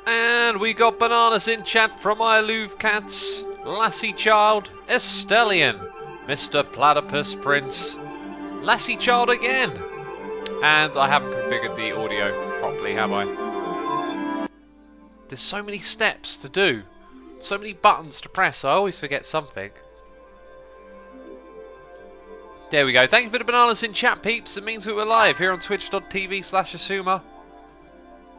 And we got bananas in chat from my Louvre Cats, Lassie Child, Estelian, Mr. Platypus Prince, Lassie Child again. And I haven't configured the audio properly, have I? There's so many steps to do, so many buttons to press, I always forget something. There we go. Thank you for the bananas in chat, peeps. It means we're live here on twitch.tv/Asuma,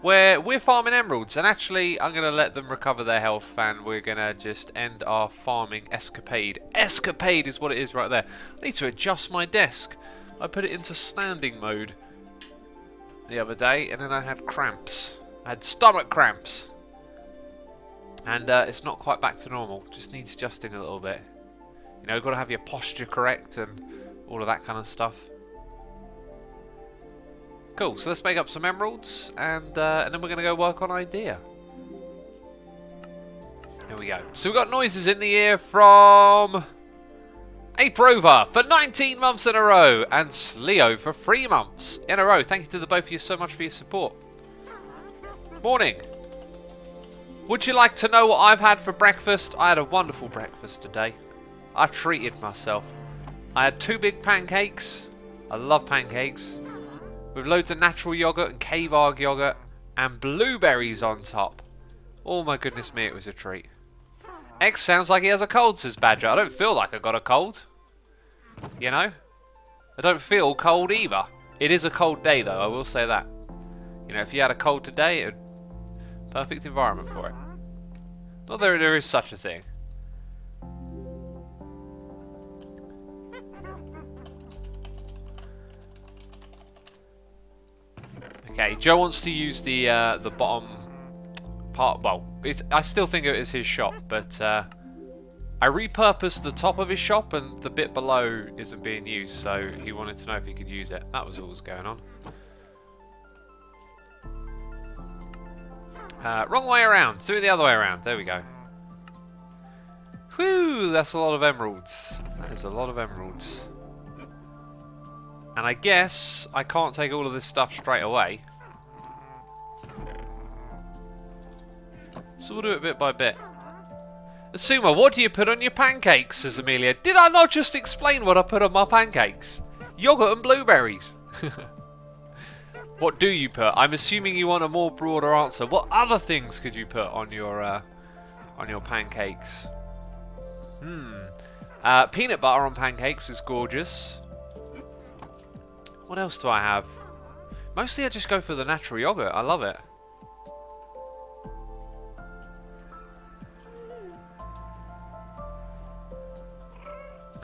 where we're farming emeralds. And actually, I'm going to let them recover their health, and we're going to just end our farming escapade. Escapade is what it is right there. I need to adjust my desk. I put it into standing mode the other day, and then I had cramps. I had stomach cramps. And it's not quite back to normal. Just needs adjusting a little bit. You know, you've got to have your posture correct and all of that kind of stuff. Cool, so let's make up some emeralds, and then we're going to go work on idea. Here we go. So we've got noises in the ear from Aprova for 19 months in a row, and Leo for 3 months in a row. Thank you to the both of you so much for your support. Morning. Would you like to know what I've had for breakfast? I had a wonderful breakfast today. I treated myself. I had 2 big pancakes. I love pancakes. With loads of natural yogurt and Cavarg yogurt and blueberries on top. Oh my goodness me, it was a treat. X sounds like he has a cold, says Badger. I don't feel like I got a cold. You know? I don't feel cold either. It is a cold day though, I will say that. You know, if you had a cold today, it would perfect environment for it. Not that there is such a thing. Okay, Joe wants to use the bottom part. Well, I still think it is his shop, but I repurposed the top of his shop, and the bit below isn't being used. So he wanted to know if he could use it. That was all that was going on. Wrong way around. Do it the other way around. There we go. Whew, that's a lot of emeralds. That is a lot of emeralds. And I guess I can't take all of this stuff straight away. So we'll do it bit by bit. Asuma, what do you put on your pancakes? Says Amelia. Did I not just explain what I put on my pancakes? Yogurt and blueberries. What do you put? I'm assuming you want a more broader answer. What other things could you put on your pancakes? Peanut butter on pancakes is gorgeous. What else do I have? Mostly I just go for the natural yogurt. I love it.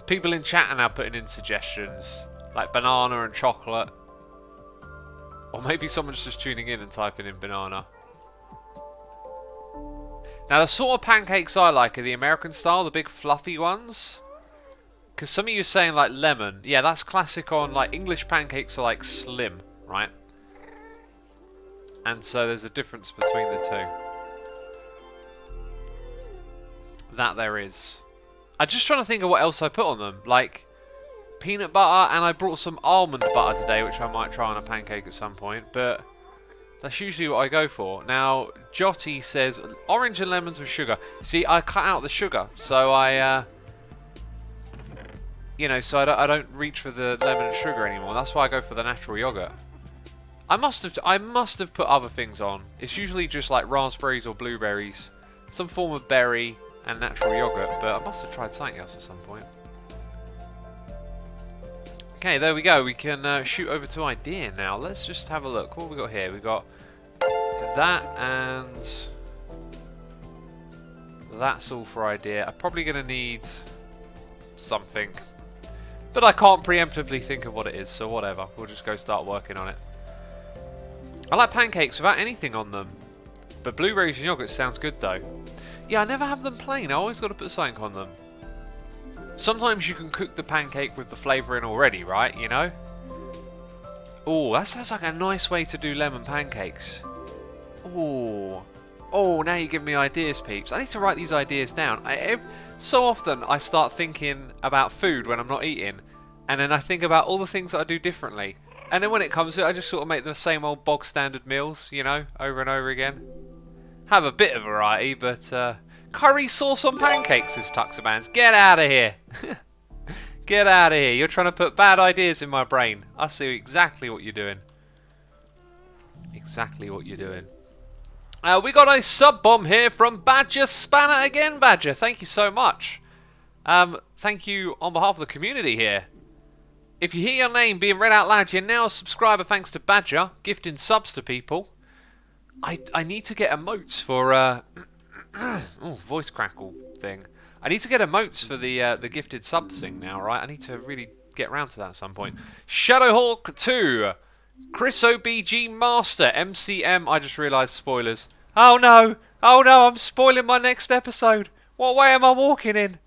People in chat are now putting in suggestions. Like banana and chocolate. Or maybe someone's just tuning in and typing in banana. Now the sort of pancakes I like are the American style, the big fluffy ones. Because some of you are saying like lemon. Yeah, that's classic on like English pancakes are like slim, right? And so there's a difference between the two. That there is. I'm just trying to think of what else I put on them. Like peanut butter, and I brought some almond butter today, which I might try on a pancake at some point. But that's usually what I go for. Now, Jotty says orange and lemons with sugar. See, I cut out the sugar, so you know, so I don't reach for the lemon and sugar anymore. That's why I go for the natural yogurt. I must have put other things on. It's usually just like raspberries or blueberries, some form of berry and natural yogurt. But I must have tried something else at some point. Okay, there we go. We can shoot over to idea now. Let's just have a look. What have we got here? We got that, and that's all for idea. I'm probably going to need something. But I can't preemptively think of what it is, so whatever. We'll just go start working on it. I like pancakes without anything on them. But blueberries and yogurt sounds good though. Yeah, I never have them plain. I always got to put something on them. Sometimes you can cook the pancake with the flavour in already, right? You know? Oh, that sounds like a nice way to do lemon pancakes. Oh, now you give me ideas, peeps. I need to write these ideas down. So often I start thinking about food when I'm not eating, and then I think about all the things that I do differently. And then when it comes to it, I just sort of make the same old bog standard meals, you know, over and over again. Have a bit of variety, but curry sauce on pancakes, says Tuxabans. Get out of here. Get out of here. You're trying to put bad ideas in my brain. I see exactly what you're doing. Exactly what you're doing. We got a sub bomb here from Badger Spanner again, Badger. Thank you so much. Thank you on behalf of the community here. If you hear your name being read out loud, you're now a subscriber thanks to Badger, gifting subs to people. I need to get emotes for voice crackle thing. I need to get emotes for the gifted sub thing now, right? I need to really get around to that at some point. Shadowhawk 2, Chris OBG Master, MCM. I just realised spoilers. Oh no! Oh no! I'm spoiling my next episode. What way am I walking in?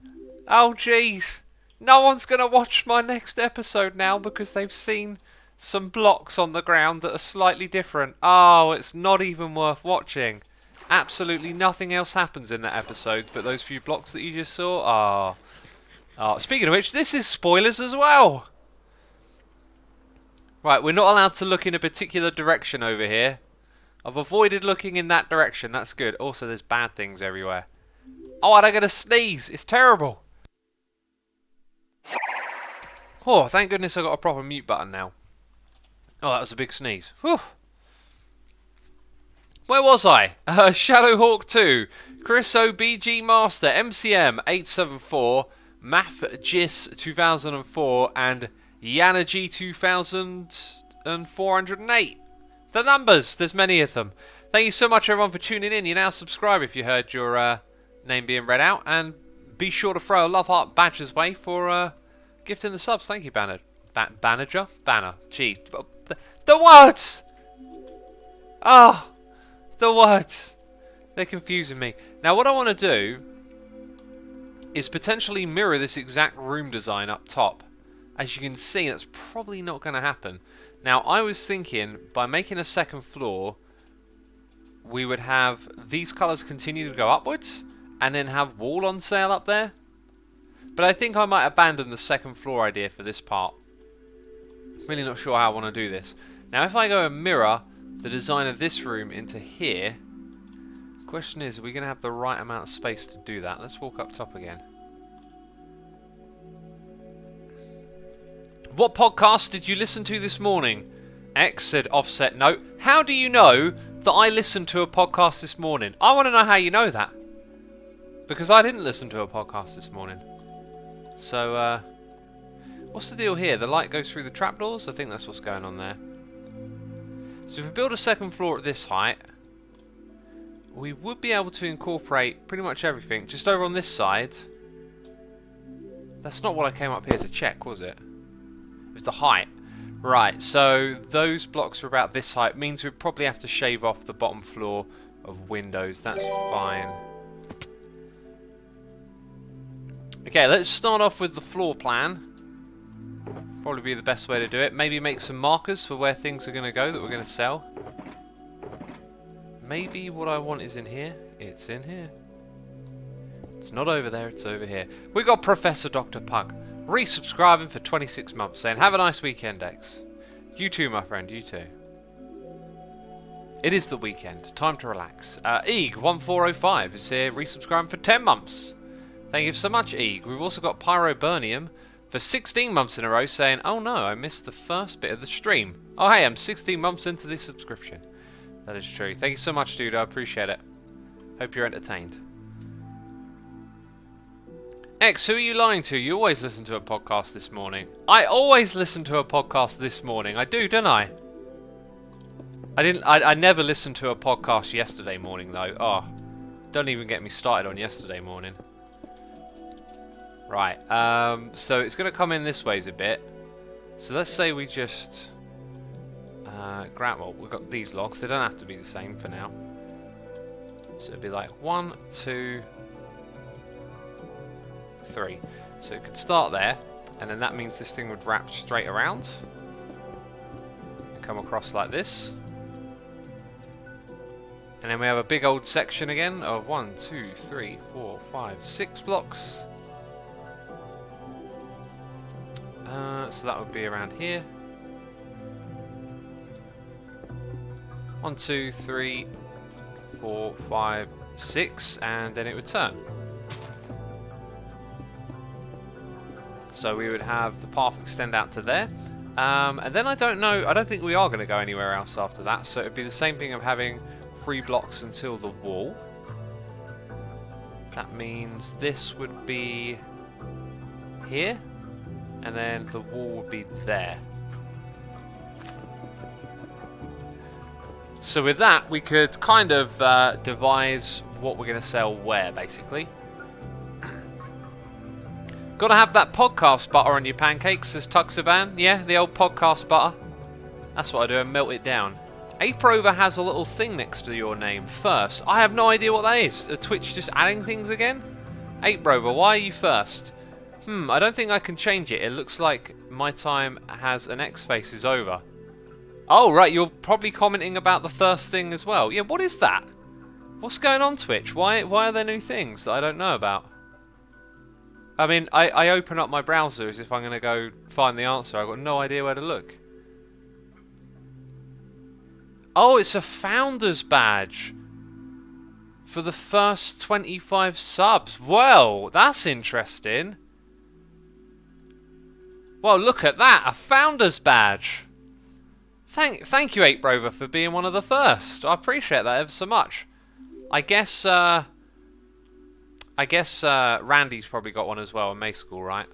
Oh jeez! No one's gonna watch my next episode now because they've seen some blocks on the ground that are slightly different. Oh, it's not even worth watching. Absolutely nothing else happens in that episode but those few blocks that you just saw. Speaking of which, this is spoilers as well. Right, we're not allowed to look in a particular direction over here. I've avoided looking in that direction. That's good. Also, there's bad things everywhere. Oh, and I'm going to sneeze. It's terrible. Oh, thank goodness I got a proper mute button now. Oh, that was a big sneeze. Whew. Where was I? Shadowhawk 2, Chris OBG Master, MCM 874, MathGis 2004, and Yanaji 2408. The numbers, there's many of them. Thank you so much everyone for tuning in. You now subscribe if you heard your name being read out, and be sure to throw a love heart Badger's way for gifting the subs. Thank you, Banner. Banner? Banner. Jeez. The words! Oh, the words. They're confusing me. Now what I want to do is potentially mirror this exact room design up top. As you can see, that's probably not going to happen. Now, I was thinking, by making a second floor, we would have these colours continue to go upwards, and then have wall on sale up there. But I think I might abandon the second floor idea for this part. Really not sure how I want to do this. Now, if I go and mirror the design of this room into here, the question is, are we going to have the right amount of space to do that? Let's walk up top again. What podcast did you listen to this morning? X said offset note. How do you know that I listened to a podcast this morning? I want to know how you know that. Because I didn't listen to a podcast this morning. So, what's the deal here? The light goes through the trapdoors? I think that's what's going on there. So if we build a second floor at this height, we would be able to incorporate pretty much everything. Just over on this side. That's not what I came up here to check, was it? It was the height. Right, so those blocks are about this height. Means we'd probably have to shave off the bottom floor of windows. That's fine. Okay, let's start off with the floor plan. Probably be the best way to do it. Maybe make some markers for where things are going to go that we're going to sell. Maybe what I want is in here. It's in here. It's not over there, it's over here. We got Professor Dr. Pug resubscribing for 26 months, saying, have a nice weekend, X. You too, my friend, you too. It is the weekend. Time to relax. Eeg1405 is here, resubscribing for 10 months. Thank you so much, Eeg. We've also got Pyroburnium for 16 months in a row, saying, oh no, I missed the first bit of the stream. Oh hey, I'm 16 months into this subscription. That is true. Thank you so much, dude. I appreciate it. Hope you're entertained. X, who are you lying to? You always listen to a podcast this morning. I always listen to a podcast this morning. I do, don't I? I never listened to a podcast yesterday morning, though. Oh, don't even get me started on yesterday morning. Right, so it's going to come in this ways a bit. So let's say we just grab, well, we've got these logs. They don't have to be the same for now. So it'd be like 1, 2, 3. So it could start there, and then that means this thing would wrap straight around and come across like this. And then we have a big old section again of 1, 2, 3, 4, 5, 6 blocks. So that would be around here. 1, 2, 3, 4, 5, 6, and then it would turn. So we would have the path extend out to there. And then I don't know, I don't think we are going to go anywhere else after that. So it would be the same thing of having 3 blocks until the wall. That means this would be here, and then the wall would be there. So with that, we could kind of devise what we're going to sell where, basically. Gotta have that podcast butter on your pancakes, says Tuxaban. Yeah, the old podcast butter. That's what I do, and melt it down. Aprover has a little thing next to your name, first. I have no idea what that is. Twitch just adding things again? Aprover, why are you first? I don't think I can change it. It looks like my time has an X face is over. Oh, right, you're probably commenting about the first thing as well. Yeah, what is that? What's going on, Twitch? Why are there new things that I don't know about? I mean, I open up my browser as if I'm going to go find the answer. I've got no idea where to look. Oh, it's a founder's badge for the first 25 subs. Well, that's interesting. Well, look at that, a founder's badge. Thank you, 8Brover, for being one of the first. I appreciate that ever so much. I guess Randy's probably got one as well in May School, right?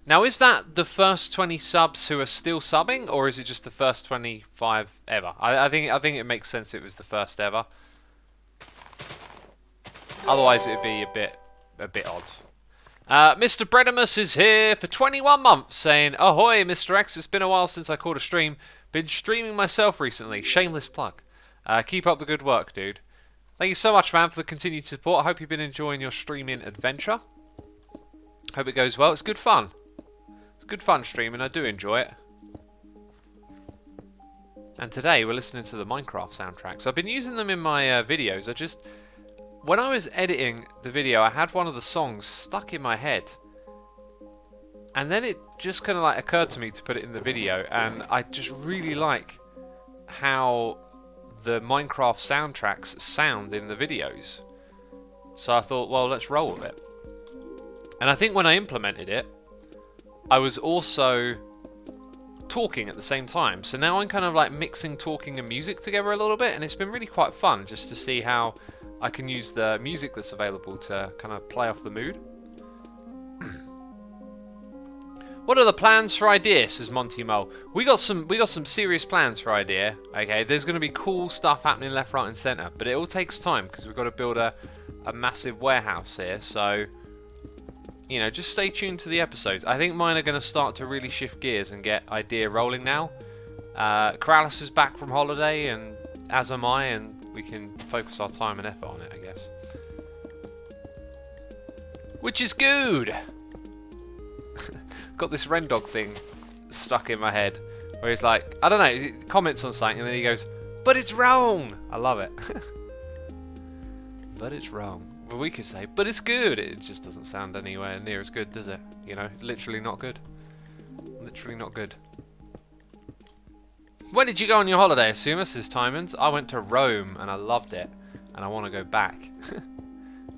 Now, is that the first 20 subs who are still subbing, or is it just the first 25 ever? I think it makes sense it was the first ever. Otherwise, it'd be a bit odd. Mr. Bredimus is here for 21 months, saying, "Ahoy, Mr. X! It's been a while since I caught a stream. Been streaming myself recently. Shameless plug. Keep up the good work, dude." Thank you so much, man, for the continued support. I hope you've been enjoying your streaming adventure. Hope it goes well. It's good fun. It's good fun streaming. I do enjoy it. And today we're listening to the Minecraft soundtracks. I've been using them in my videos. When I was editing the video, I had one of the songs stuck in my head. And then it just kind of like occurred to me to put it in the video. And I just really like how the Minecraft soundtracks sound in the videos. So I thought, well, let's roll with it. And I think when I implemented it, I was also talking at the same time. So now I'm kind of like mixing talking and music together a little bit, and it's been really quite fun just to see how I can use the music that's available to kind of play off the mood. What are the plans for IKEA, says Monty Mole. We got some serious plans for IKEA. Okay, there's going to be cool stuff happening left, right, and centre, but it all takes time because we've got to build a massive warehouse here. So, you know, just stay tuned to the episodes. I think mine are going to start to really shift gears and get IKEA rolling now. Corrales is back from holiday, and as am I, and we can focus our time and effort on it, I guess. Which is good. Got this Rendog thing stuck in my head where he's like, I don't know, he comments on something and then he goes, "But it's wrong." I love it. But it's wrong. Well, we could say, but it's good. It just doesn't sound anywhere near as good, does it? You know, it's literally not good. Literally not good. When did you go on your holiday, Asuma, says Timons? I went to Rome and I loved it. And I want to go back.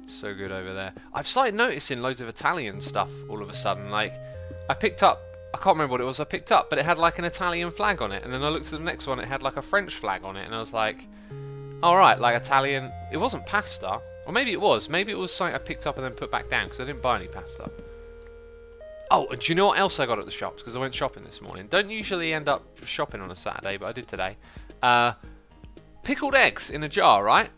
It's so good over there. I've started noticing loads of Italian stuff all of a sudden. Like, I picked up, I can't remember what it was I picked up, but it had like an Italian flag on it. And then I looked at the next one, it had like a French flag on it. And I was like, alright, like Italian. It wasn't pasta. Or maybe it was. Maybe it was something I picked up and then put back down because I didn't buy any pasta. Oh, and do you know what else I got at the shops? Because I went shopping this morning. Don't usually end up shopping on a Saturday, but I did today. Pickled eggs in a jar, right?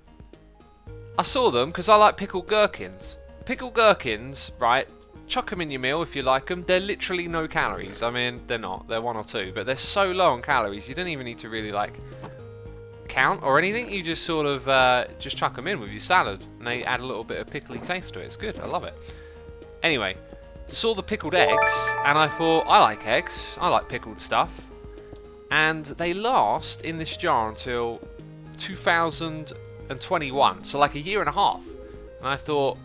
I saw them because I like pickled gherkins. Pickled gherkins, right? Chuck them in your meal if you like them. They're literally no calories. I mean, they're not. They're 1 or 2. But they're so low on calories, you don't even need to really, like, count or anything. You just sort of just chuck them in with your salad. And they add a little bit of pickly taste to it. It's good. I love it. Anyway, saw the pickled eggs. And I thought, I like eggs. I like pickled stuff. And they last in this jar until 2021. So like a year and a half. And I thought,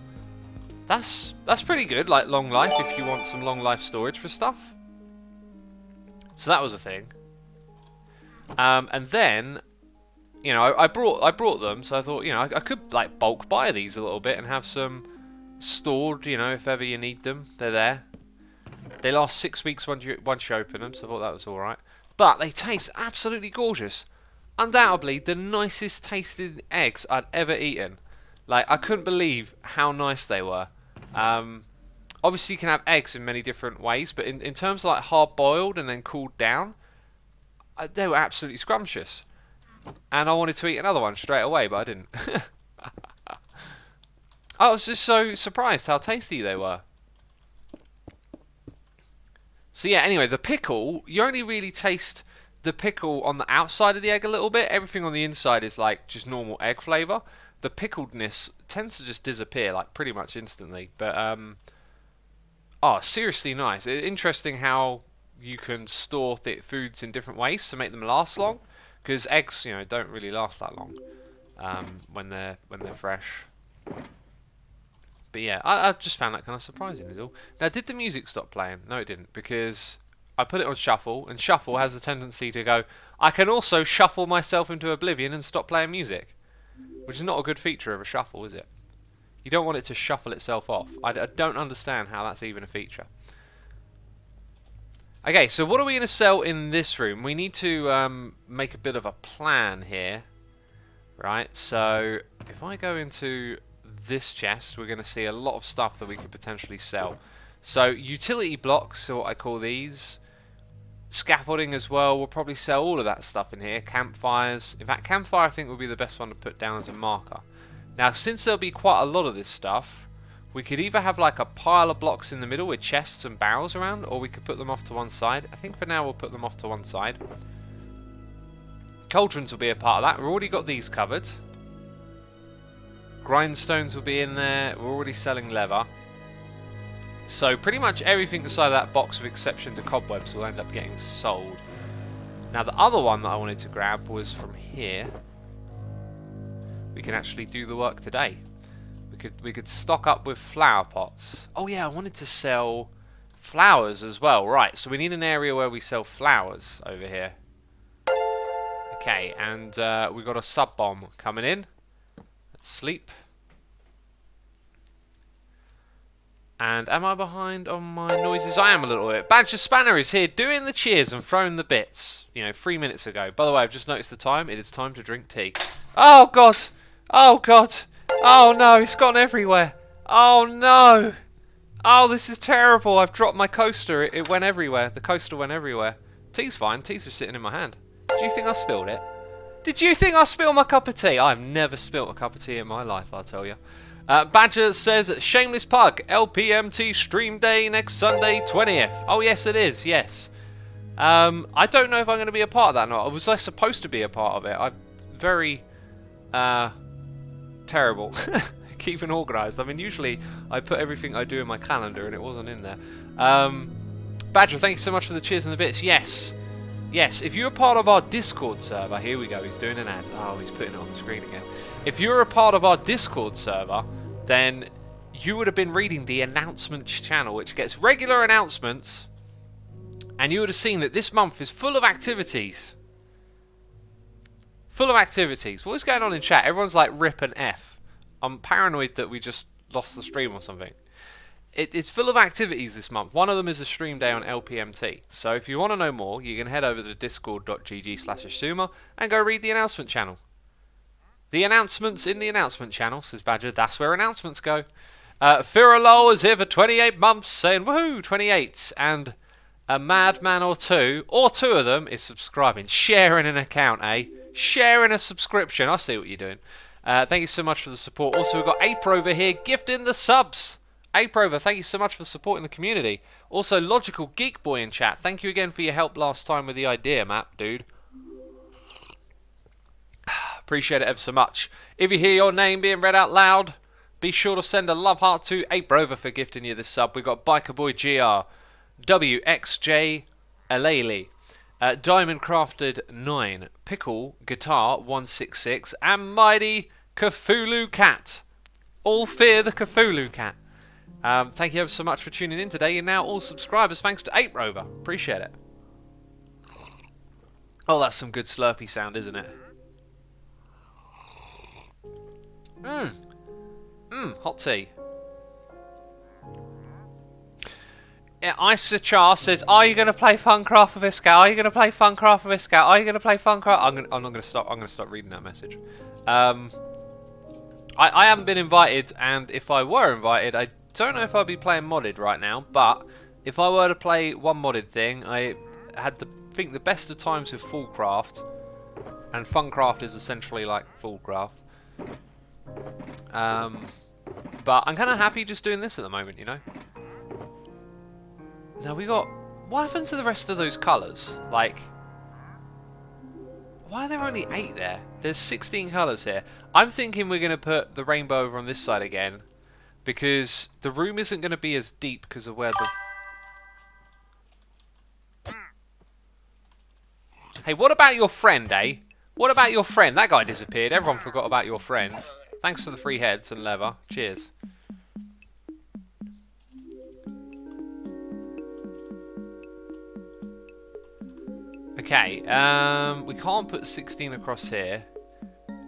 that's pretty good, like long life if you want some long life storage for stuff. So that was a thing. And then, you know, I brought them, so I thought, you know, I could like bulk buy these a little bit and have some stored, you know, if ever you need them, they're there. They last 6 weeks once you open them, so I thought that was all right. But they taste absolutely gorgeous. Undoubtedly, the nicest tasting eggs I'd ever eaten. Like, I couldn't believe how nice they were. Obviously, you can have eggs in many different ways, but in terms of like hard boiled and then cooled down, they were absolutely scrumptious. And I wanted to eat another one straight away, but I didn't. I was just so surprised how tasty they were. So yeah, anyway, the pickle, you only really taste the pickle on the outside of the egg a little bit. Everything on the inside is like just normal egg flavour. The pickledness tends to just disappear like pretty much instantly. But oh, seriously nice. Interesting how you can store foods in different ways to make them last long. Because eggs, you know, don't really last that long when they're fresh. But yeah, I just found that kind of surprising is all. Now, did the music stop playing? No, it didn't, because I put it on shuffle, and shuffle has a tendency to go, I can also shuffle myself into oblivion and stop playing music. Which is not a good feature of a shuffle, is it? You don't want it to shuffle itself off. I don't understand how that's even a feature. Okay, so what are we going to sell in this room? We need to make a bit of a plan here. Right, so if I go into this chest, we're going to see a lot of stuff that we could potentially sell. So utility blocks are what I call these. Scaffolding as well, we'll probably sell all of that stuff in here. Campfires. In fact, campfire I think would be the best one to put down as a marker. Now, since there'll be quite a lot of this stuff, we could either have like a pile of blocks in the middle with chests and barrels around, or we could put them off to one side. I think for now we'll put them off to one side. Cauldrons will be a part of that. We've already got these covered. Grindstones will be in there. We're already selling leather. So pretty much everything inside of that box, with exception to cobwebs, will end up getting sold. Now the other one that I wanted to grab was from here. We can actually do the work today. We could stock up with flower pots. Oh yeah, I wanted to sell flowers as well. Right, so we need an area where we sell flowers over here. Okay, and we've got a sub bomb coming in. Let's sleep. And am I behind on my noises? I am a little bit. Badger Spanner is here doing the cheers and throwing the bits. You know, 3 minutes ago. By the way, I've just noticed the time. It is time to drink tea. Oh, God. Oh, God. Oh, no. It's gone everywhere. Oh, no. Oh, this is terrible. I've dropped my coaster. It went everywhere. The coaster went everywhere. Tea's fine. Tea's just sitting in my hand. Did you think I spilled it? Did you think I spilled my cup of tea? I've never spilled a cup of tea in my life, I'll tell you. Badger says, shameless plug, LPMT stream day next Sunday, 20th. Oh, yes, it is, yes. I don't know if I'm going to be a part of that or not. Was I supposed to be a part of it? I'm very terrible keeping organised. I mean, usually I put everything I do in my calendar and it wasn't in there. Badger, thank you so much for the cheers and the bits. Yes. Yes, if you're a part of our Discord server, here we go, he's doing an ad. Oh, he's putting it on the screen again. If you're a part of our Discord server, then you would have been reading the announcements channel, which gets regular announcements, and you would have seen that this month is full of activities. Full of activities. What is going on in chat? Everyone's like rip and F. I'm paranoid that we just lost the stream or something. It's full of activities this month. One of them is a stream day on LPMT. So if you want to know more, you can head over to discord.gg/Asuma and go read the announcement channel. The announcements in the announcement channel, says Badger. That's where announcements go. Firalo is here for 28 months, saying woohoo, 28. And a madman or two of them, is subscribing. Sharing an account, eh? Sharing a subscription. I see what you're doing. Thank you so much for the support. Also, we've got April over here gifting the subs. Aprover, thank you so much for supporting the community. Also, Logical Geek Boy in chat. Thank you again for your help last time with the idea map, dude. Appreciate it ever so much. If you hear your name being read out loud, be sure to send a love heart to Aprover for gifting you this sub. We've got Biker Boy GR, WXJ Alele, Diamond Crafted 9, Pickle Guitar 166, and Mighty Cthulhu Cat. All fear the Cthulhu Cat. Thank you ever so much for tuning in today. You're now all subscribers thanks to Ape Rover. Appreciate it. Oh, that's some good slurpy sound, isn't it? Hot tea. Yeah, Isachar says, "Are you going to play Funcraft with Iscal? Are you going to play Funcraft with Iscal? Are you going to play Funcraft?" I'm not going to stop. I'm going to stop reading that message. I haven't been invited, and if I were invited, I don't know if I'd be playing modded right now. But if I were to play one modded thing, I had think the best of times with Fullcraft, and Funcraft is essentially like Fullcraft. But I'm kind of happy just doing this at the moment, you know. Now we got... What happened to the rest of those colours? Like... Why are there only 8 there? There's 16 colours here. I'm thinking we're going to put the rainbow over on this side again. Because the room isn't going to be as deep because of where the... Hey, what about your friend, eh? What about your friend? That guy disappeared. Everyone forgot about your friend. Thanks for the free heads and leather. Cheers. Okay, we can't put 16 across here.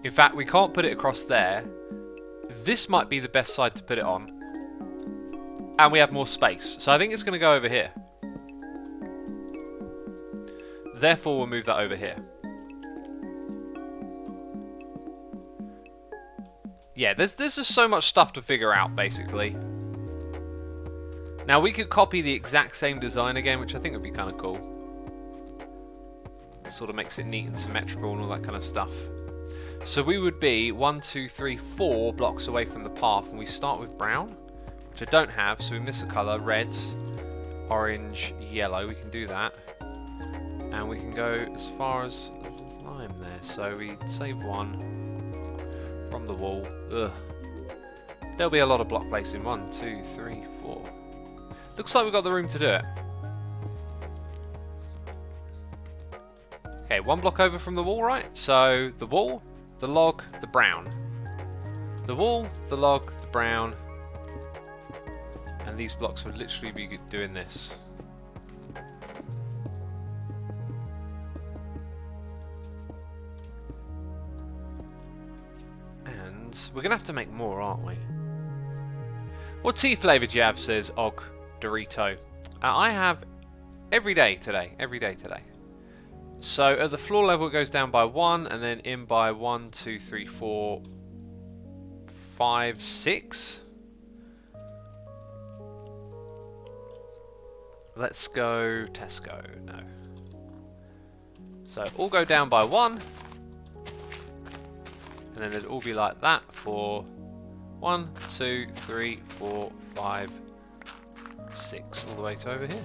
In fact, we can't put it across there. This might be the best side to put it on. And we have more space. So I think it's going to go over here. Therefore, we'll move that over here. Yeah, there's just so much stuff to figure out, basically. Now, we could copy the exact same design again, which I think would be kind of cool. Sort of makes it neat and symmetrical and all that kind of stuff. So we would be 1, 2, 3, 4 blocks away from the path, and we start with brown, which I don't have, so we miss a colour. Red, orange, yellow. We can do that. And we can go as far as lime there. So we save 1 from the wall. Ugh. There'll be a lot of block placing. 1, 2, 3, 4. Looks like we've got the room to do it. Okay, 1 block over from the wall, right? So the wall, the log, the brown. The wall, the log, the brown. And these blocks would literally be doing this. And we're going to have to make more, aren't we? What tea flavour do you have, says Og Dorito. I have every day today. Every day today. So at the floor level it goes down by 1 and then in by 1, 2, 3, 4, 5, 6. Let's go Tesco. No. So all go down by 1. And then it'll all be like that for 1, 2, 3, 4, 5, 6 all the way to over here.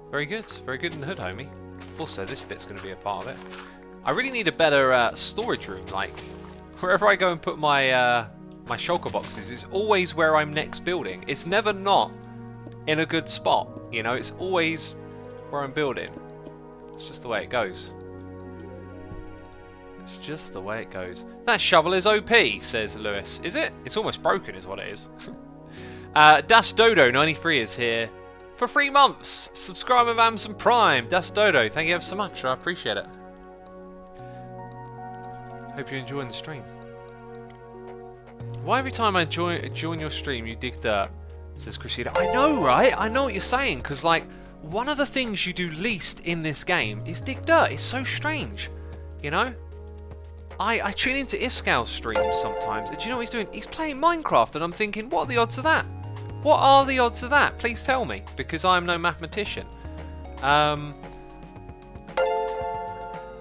Very good in the hood, homie. Also, this bit's going to be a part of it. I really need a better storage room. Like, wherever I go and put my my shulker boxes, is always where I'm next building. It's never not in a good spot. You know, it's always where I'm building. It's just the way it goes. It's just the way it goes. That shovel is OP, says Lewis. Is it? It's almost broken, is what it is. Das Dodo 93 is here. For 3 months, subscribe with Amazon Prime. Das Dodo, thank you ever so much. I appreciate it. Hope you're enjoying the stream. Why every time I join your stream you dig dirt? Says Crusader. I know, right? I know what you're saying, because like one of the things you do least in this game is dig dirt. It's so strange, you know. I tune into Iscal's streams sometimes, and do you know what he's doing? He's playing Minecraft, and I'm thinking, what are the odds of that? What are the odds of that? Please tell me, because I'm no mathematician.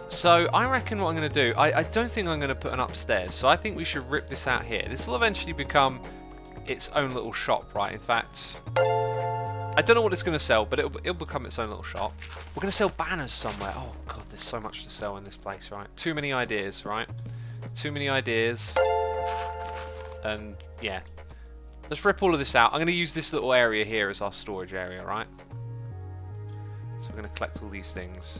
So I reckon what I'm going to do, I don't think I'm going to put an upstairs, so I think we should rip this out here. This will eventually become its own little shop, right? In fact, I don't know what it's going to sell, but it'll become its own little shop. We're going to sell banners somewhere. Oh god, there's so much to sell in this place, right? Too many ideas, right? Too many ideas. And yeah. Let's rip all of this out. I'm going to use this little area here as our storage area, right? So we're going to collect all these things.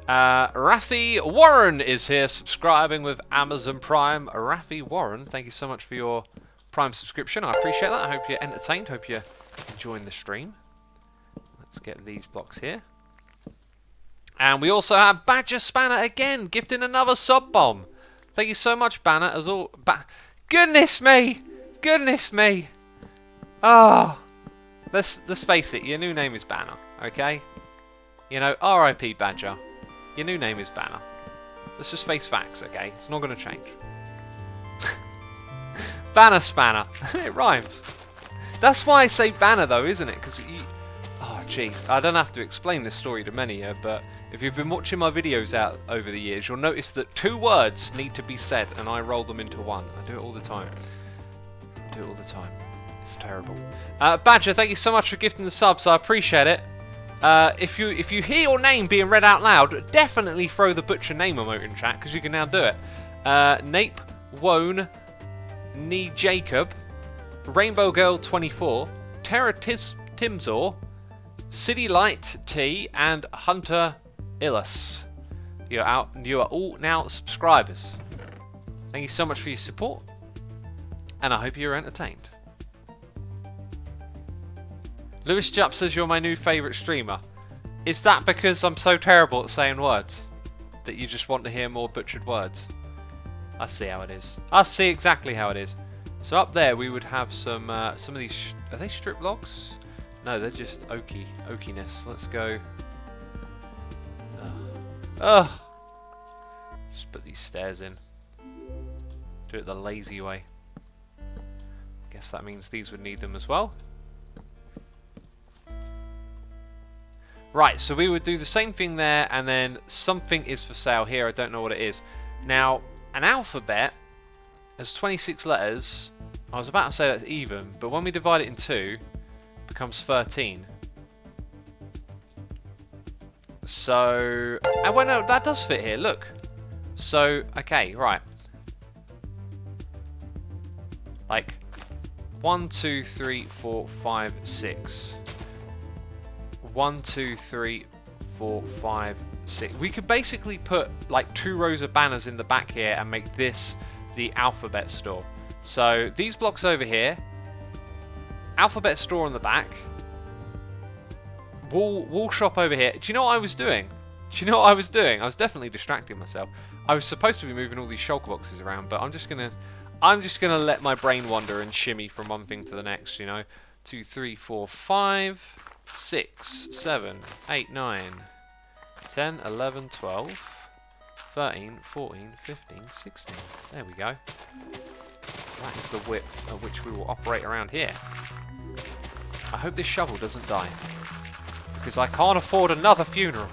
Rafi Warren is here subscribing with Amazon Prime. Rafi Warren, thank you so much for your Prime subscription. I appreciate that. I hope you're entertained. Hope you're enjoying the stream. Let's get these blocks here. And we also have Badger Spanner again, gifting another sub bomb. Thank you so much, Banner, as all. Goodness me! Goodness me! Oh, let's face it. Your new name is Banner, okay? You know, R.I.P. Badger. Your new name is Banner. Let's just face facts, okay? It's not going to change. Banner Spanner. It rhymes. That's why I say Banner, though, isn't it? Because you... Oh, jeez. I don't have to explain this story to many here, but if you've been watching my videos out over the years, you'll notice that 2 words need to be said, and I roll them into one. I do it all the time. I do it all the time. It's terrible. Badger, thank you so much for gifting the subs. I appreciate it. If you hear your name being read out loud, definitely throw the butcher name emote in chat, because you can now do it. Nape, Wone, Nee Jacob, Rainbow Girl 24, Terra Timzor, City Light T, and Hunter Illis. You are all now subscribers. Thank you so much for your support, and I hope you're entertained. Lewis Jupp says you're my new favourite streamer. Is that because I'm so terrible at saying words that you just want to hear more butchered words? I see how it is. I see exactly how it is. So up there we would have some of these. Are they strip logs? No, they're just oakiness. Let's go. Ugh. Just put these stairs in. Do it the lazy way. Guess that means these would need them as well. Right, so we would do the same thing there, and then something is for sale here. I don't know what it is. Now, an alphabet has 26 letters. I was about to say that's even, but when we divide it in 2, it becomes 13. So, and well, no, that does fit here. Look. So, okay, right. Like 1, 2, 3, 4, 5, 6. 1, 2, 3, 4, 5, 6. We could basically put like 2 rows of banners in the back here and make this the alphabet store. So these blocks over here, alphabet store on the back, wall shop over here. Do you know what I was doing? I was definitely distracting myself. I was supposed to be moving all these shulker boxes around, but I'm just gonna let my brain wander and shimmy from one thing to the next. You know, 2, 3, 4, 5. 6, 7, 8, 9, 10, 11, 12, 13, 14, 15, 16. There we go. That is the width at which we will operate around here. I hope this shovel doesn't die, because I can't afford another funeral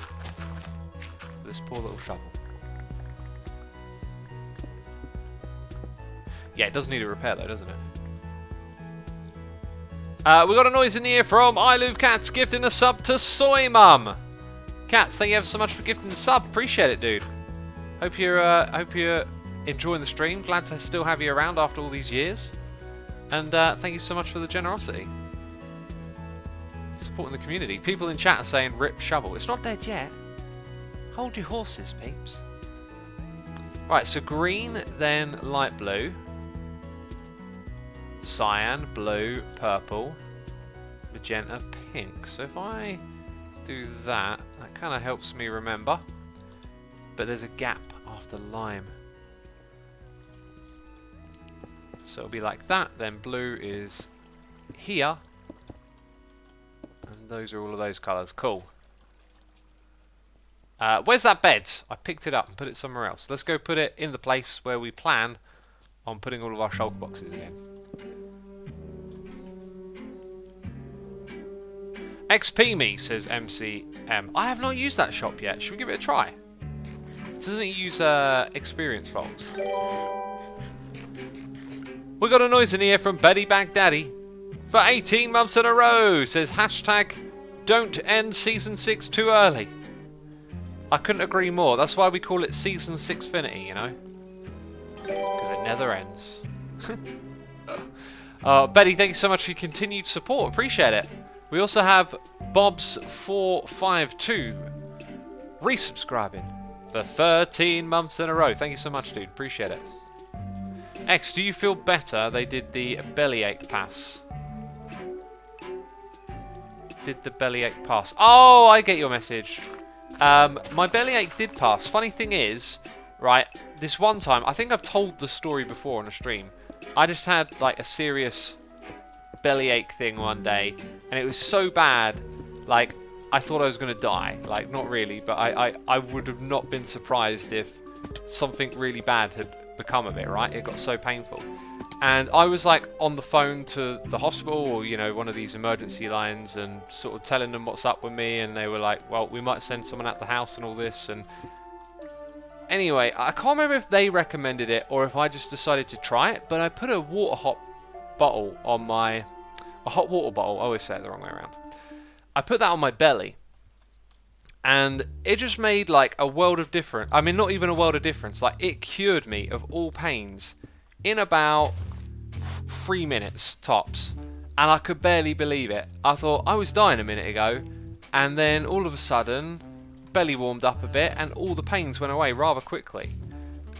for this poor little shovel. Yeah, it does need a repair though, doesn't it? We got a noise in the ear from I Love Cats gifting a sub to Soy Mum. Cats, thank you ever so much for gifting the sub. Appreciate it, dude. Hope you're enjoying the stream. Glad to still have you around after all these years. And thank you so much for the generosity. Supporting the community. People in chat are saying rip shovel. It's not dead yet. Hold your horses, peeps. Right, so green, then light blue. Cyan, blue, purple, magenta, pink. So if I do that, that kind of helps me remember. But there's a gap after lime. So it'll be like that. Then blue is here. And those are all of those colours. Cool. Where's that bed? I picked it up and put it somewhere else. Let's go put it in the place where we plan on putting all of our shulker boxes in. XP me, says MCM. I have not used that shop yet. Should we give it a try? Doesn't it use experience folks? We got a noise in here from Betty Baghdaddy. For 18 months in a row, says hashtag don't end season 6 too early. I couldn't agree more. That's why we call it season 6finity, you know? Because it never ends. Betty, thank you so much for your continued support. Appreciate it. We also have Bobs452 resubscribing for 13 months in a row. Thank you so much, dude. Appreciate it. X, do you feel better? They did the bellyache pass. Did the bellyache pass? Oh, I get your message. My bellyache did pass. Funny thing is, right, this one time, I think I've told the story before on a stream. I just had like a serious bellyache thing one day, and it was so bad, like, I thought I was going to die. Like, not really, but I would have not been surprised if something really bad had become of it, right? It got so painful. And I was like on the phone to the hospital, or, you know, one of these emergency lines, and sort of telling them what's up with me, and they were like, well, we might send someone at the house and all this. And anyway, I can't remember if they recommended it or if I just decided to try it, but I put a hot water bottle, I always say it the wrong way around. I put that on my belly, and it just made like a world of difference. I mean, not even a world of difference, like it cured me of all pains in about 3 minutes tops, and I could barely believe it. I thought I was dying a minute ago, and then all of a sudden belly warmed up a bit and all the pains went away rather quickly.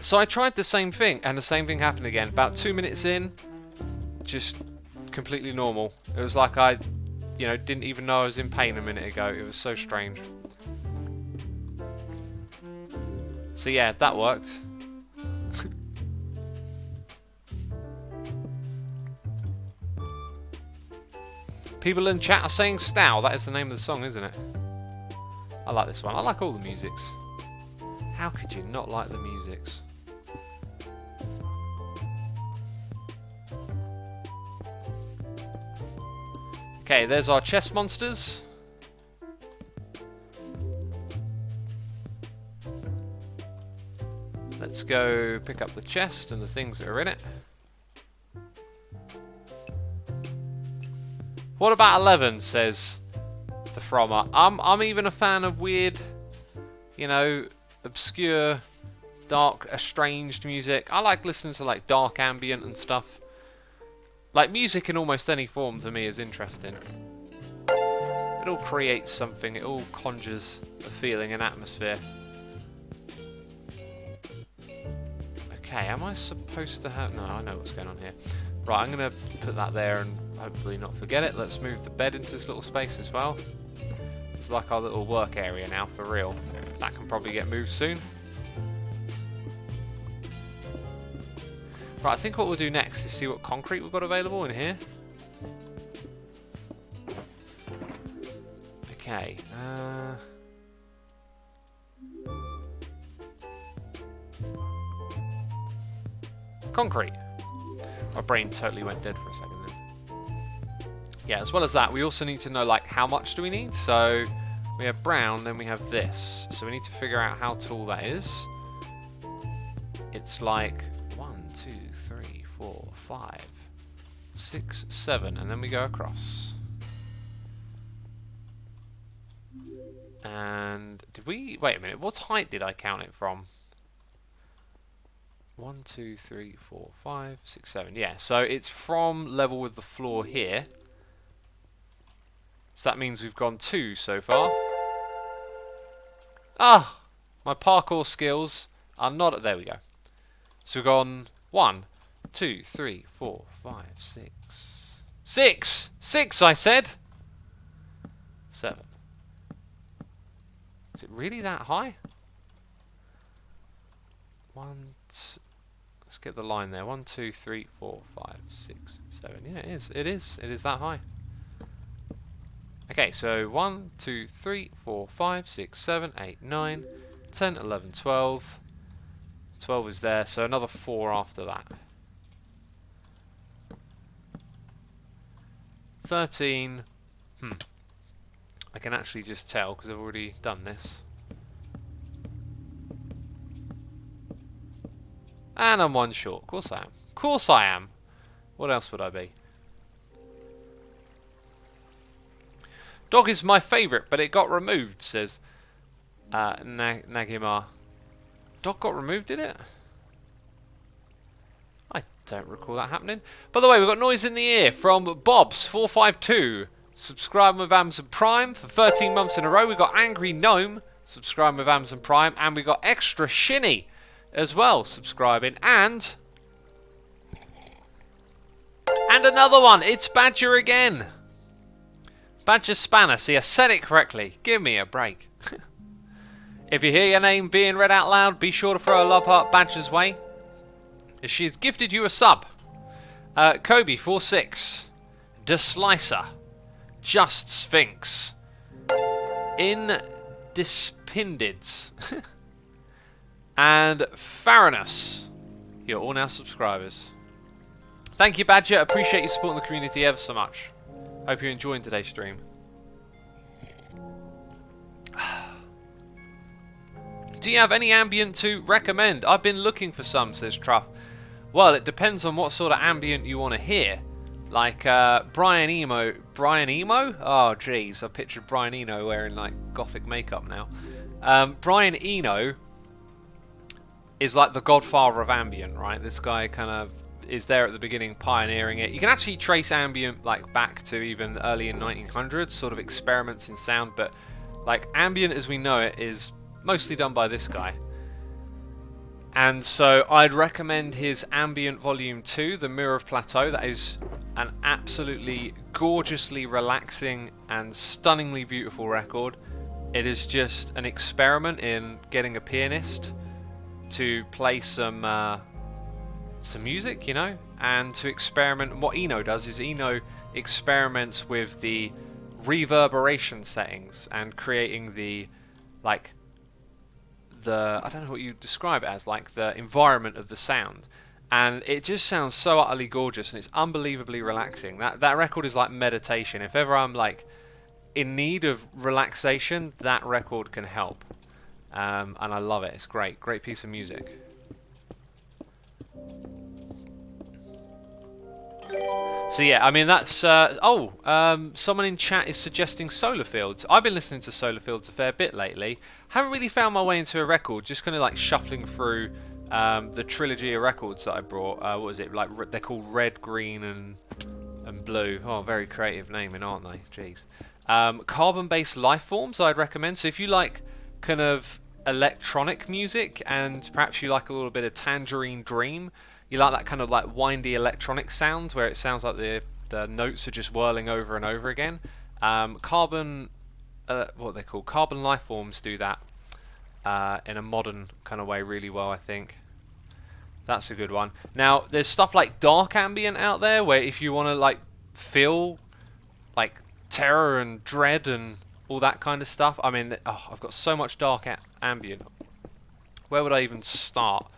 So I tried the same thing, and the same thing happened again. About 2 minutes in, just completely normal. It was like I, you know, didn't even know I was in pain a minute ago. It was so strange. So yeah, that worked. People in chat are saying Stow. That is the name of the song, isn't it? I like this one. I like all the musics. How could you not like the musics? Okay, there's our chest monsters. Let's go pick up the chest and the things that are in it. What about 11, says the Frommer. I'm even a fan of weird, you know, obscure, dark, estranged music. I like listening to like dark ambient and stuff. Like music in almost any form to me is interesting. It all creates something, it all conjures a feeling, an atmosphere. Okay, am I supposed to have... No, I know what's going on here. Right, I'm going to put that there and hopefully not forget it. Let's move the bed into this little space as well. It's like our little work area now, for real. That can probably get moved soon. Right, I think what we'll do next is see what concrete we've got available in here. Okay. Concrete. My brain totally went dead for a second then. Yeah, as well as that, we also need to know, like, how much do we need? So, we have brown, then we have this. So we need to figure out how tall that is. It's like 1, 2, 3, 4, 5, 6, 7, and then we go across. And did we... Wait a minute, what height did I count it from? 1, 2, 3, 4, 5, 6, 7. Yeah, so it's from level with the floor here. So that means we've gone 2 so far. Ah! My parkour skills are not... There we go. So we've gone 1, 2, 3, 4, 5, 6. 6! 6, I said! 7. Is it really that high? 1, 2... Let's get the line there. 1, 2, 3, 4, 5, 6, 7. Yeah, it is. It is. It is that high. Okay, so 1, 2, 3, 4, 5, 6, 7, 8, 9, 10, 11, 12. 12 is there, so another 4 after that. 13. I can actually just tell because I've already done this. And I'm 1 short. Of course I am. Of course I am. What else would I be? Dog is my favourite, but it got removed, says Nagimar. Dog got removed, did it? I don't recall that happening. By the way, we've got noise in the ear from Bobs452. Subscribing with Amazon Prime for 13 months in a row. We've got Angry Gnome subscribing with Amazon Prime. And we got Extra Shinny as well subscribing. And another one. It's Badger again. Badger Spanner. See, I said it correctly. Give me a break. If you hear your name being read out loud, be sure to throw a love heart Badger's way. She's gifted you a sub. Kobe46, Deslicer, Just Sphinx, Indispindids, and Farinus. You're all now subscribers. Thank you, Badger. Appreciate you supporting the community ever so much. Hope you're enjoying today's stream. Do you have any ambient to recommend? I've been looking for some, says Truff. Well, it depends on what sort of ambient you want to hear. Like Brian Eno. Brian Eno? Oh, jeez. I pictured Brian Eno wearing like gothic makeup now. Brian Eno is like the godfather of ambient, right? This guy kind of is there at the beginning pioneering it. You can actually trace ambient like back to even early in 1900s, sort of experiments in sound, but like ambient as we know it is mostly done by this guy. And so I'd recommend his Ambient Volume 2, The Mirror of Plateau. That is an absolutely gorgeously relaxing and stunningly beautiful record. It is just an experiment in getting a pianist to play some music, you know, and to experiment. What Eno does is Eno experiments with the reverberation settings and creating the, like, I don't know what you describe it as, like the environment of the sound, and it just sounds so utterly gorgeous and it's unbelievably relaxing. That record is like meditation. If ever I'm like in need of relaxation, that record can help, and I love it. It's great piece of music. So yeah, I mean that's someone in chat is suggesting Solar Fields. I've been listening to Solar Fields a fair bit lately. Haven't really found my way into a record, just kind of like shuffling through the trilogy of records that I brought. What was it, like they're called Red, Green and Blue. Oh, very creative naming, aren't they? Jeez. Carbon-based Lifeforms I'd recommend. So if you like kind of electronic music and perhaps you like a little bit of Tangerine Dream, you like that kind of like windy electronic sound where it sounds like the notes are just whirling over and over again. Carbon Lifeforms do that in a modern kind of way really well, I think. That's a good one. Now, there's stuff like dark ambient out there where if you want to like feel like terror and dread and all that kind of stuff. I mean, I've got so much dark ambient. Where would I even start?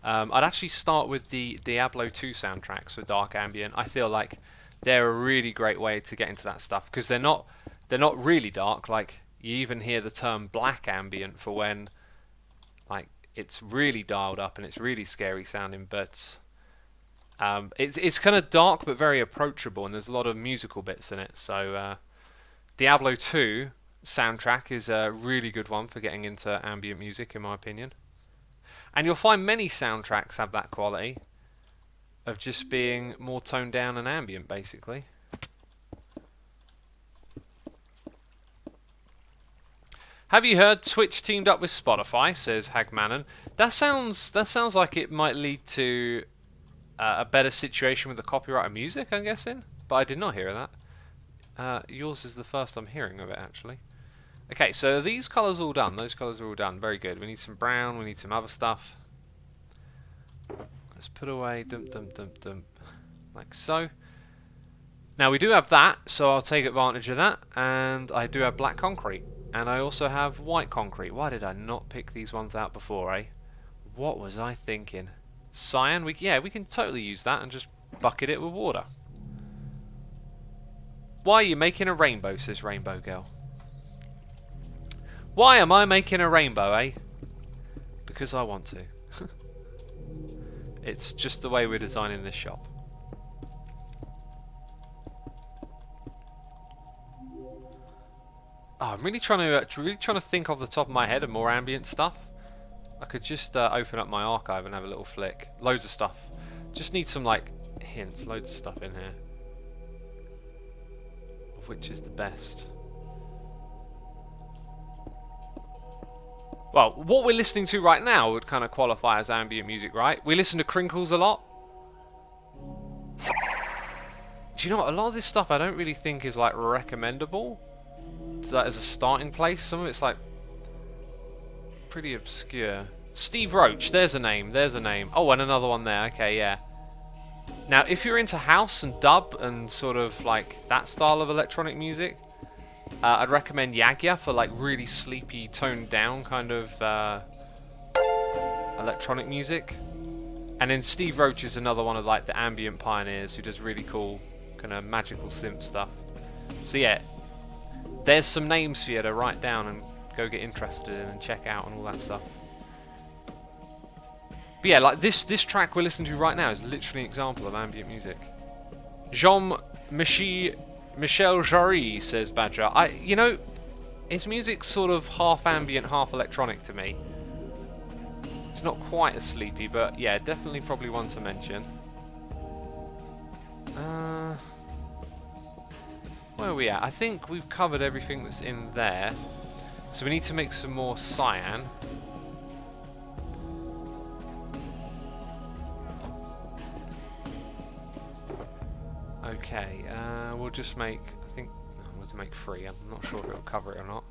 I'd actually start with the Diablo 2 soundtracks for dark ambient. I feel like they're a really great way to get into that stuff because they're not really dark. Like you even hear the term black ambient for when like it's really dialed up and it's really scary sounding, but it's kind of dark but very approachable, and there's a lot of musical bits in it. So Diablo 2 soundtrack is a really good one for getting into ambient music, in my opinion. And you'll find many soundtracks have that quality of just being more toned down and ambient, basically. Have you heard Twitch teamed up with Spotify, says Hagmanon. That sounds like it might lead to a better situation with the copyright of music, I'm guessing. But I did not hear of that. Yours is the first I'm hearing of it, actually. Okay, so these colours all done. Those colours are all done. Very good. We need some brown. We need some other stuff. Let's put away like so. Now we do have that, so I'll take advantage of that. And I do have black concrete. And I also have white concrete. Why did I not pick these ones out before, eh? What was I thinking? Cyan? We can totally use that and just bucket it with water. Why are you making a rainbow, says Rainbow Girl. Why am I making a rainbow, eh? Because I want to. It's just the way we're designing this shop. Oh, I'm really trying to think off the top of my head of more ambient stuff. I could just open up my archive and have a little flick. Loads of stuff. Just need some like hints. Loads of stuff in here. Of which is the best. Well, what we're listening to right now would kind of qualify as ambient music, right? We listen to Crinkles a lot. Do you know what? A lot of this stuff I don't really think is like recommendable. So that as a starting place. Some of it's like pretty obscure. Steve Roach, there's a name, there's a name. Oh, and another one there, okay, yeah. Now, if you're into house and dub and sort of like that style of electronic music, I'd recommend Yagya for like really sleepy, toned down kind of electronic music. And then Steve Roach is another one of like the ambient pioneers who does really cool kind of magical synth stuff. So yeah, there's some names for you to write down and go get interested in and check out and all that stuff. But yeah, like this track we're listening to right now is literally an example of ambient music. Michel Jarry, says Badger. You know, his music's sort of half ambient, half electronic to me. It's not quite as sleepy, but yeah, definitely probably one to mention. Where are we at? I think we've covered everything that's in there. So we need to make some more cyan. Okay, we'll just make, I think, no, we'll to make 3. I'm not sure if it'll cover it or not.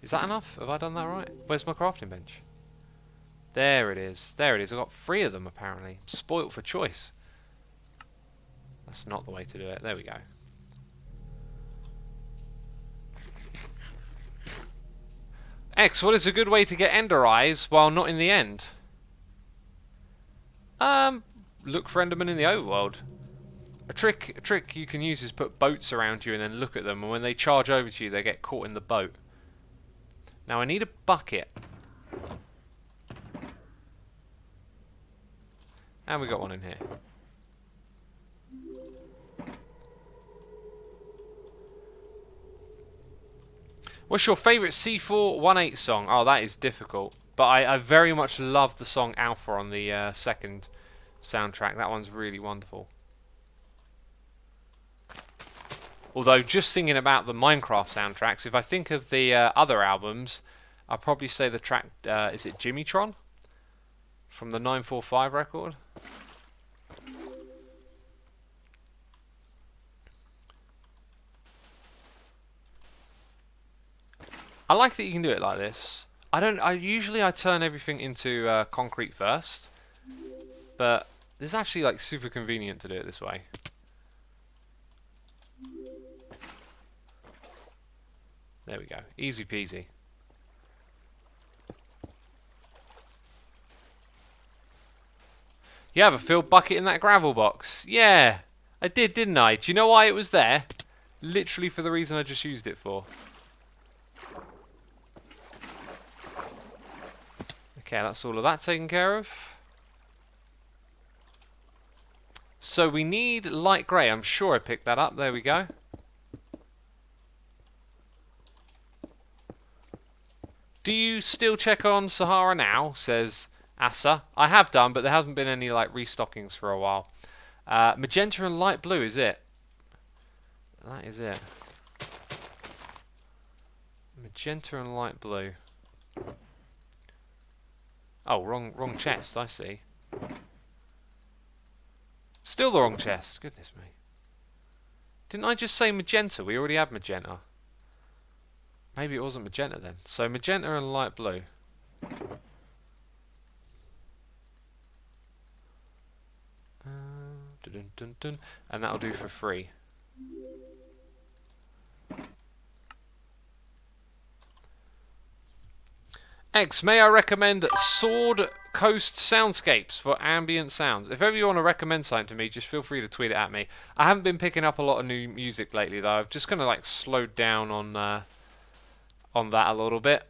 Is that enough? Have I done that right? Where's my crafting bench? There it is. There it is. I've got 3 of them apparently. I'm spoilt for choice. That's not the way to do it. There we go. X, what is a good way to get ender eyes while not in the end? Look for endermen in the overworld. A trick you can use is put boats around you and then look at them, and when they charge over to you, they get caught in the boat. Now I need a bucket. And we got one in here. What's your favourite C418 song? Oh, that is difficult. But I very much love the song Alpha on the second soundtrack. That one's really wonderful. Although, just thinking about the Minecraft soundtracks, if I think of the other albums, I'll probably say the track, is it Jimmytron? From the 945 record? I like that you can do it like this. Usually I turn everything into concrete first, but it's actually like super convenient to do it this way. There we go. Easy peasy. You have a filled bucket in that gravel box. Yeah, I did, didn't I? Do you know why it was there? Literally for the reason I just used it for. Okay, that's all of that taken care of. So we need light grey. I'm sure I picked that up. There we go. Do you still check on Sahara now? Says Asa. I have done, but there hasn't been any like restockings for a while. Magenta and light blue is it? That is it. Magenta and light blue. Oh, wrong chest, I see. Still the wrong chest, goodness me. Didn't I just say magenta? We already have magenta. Maybe it wasn't magenta then. So magenta and light blue. And that'll do for 3. X, may I recommend Sword Coast Soundscapes for ambient sounds? If ever you want to recommend something to me, just feel free to tweet it at me. I haven't been picking up a lot of new music lately, though. I've just kind of like slowed down on that a little bit.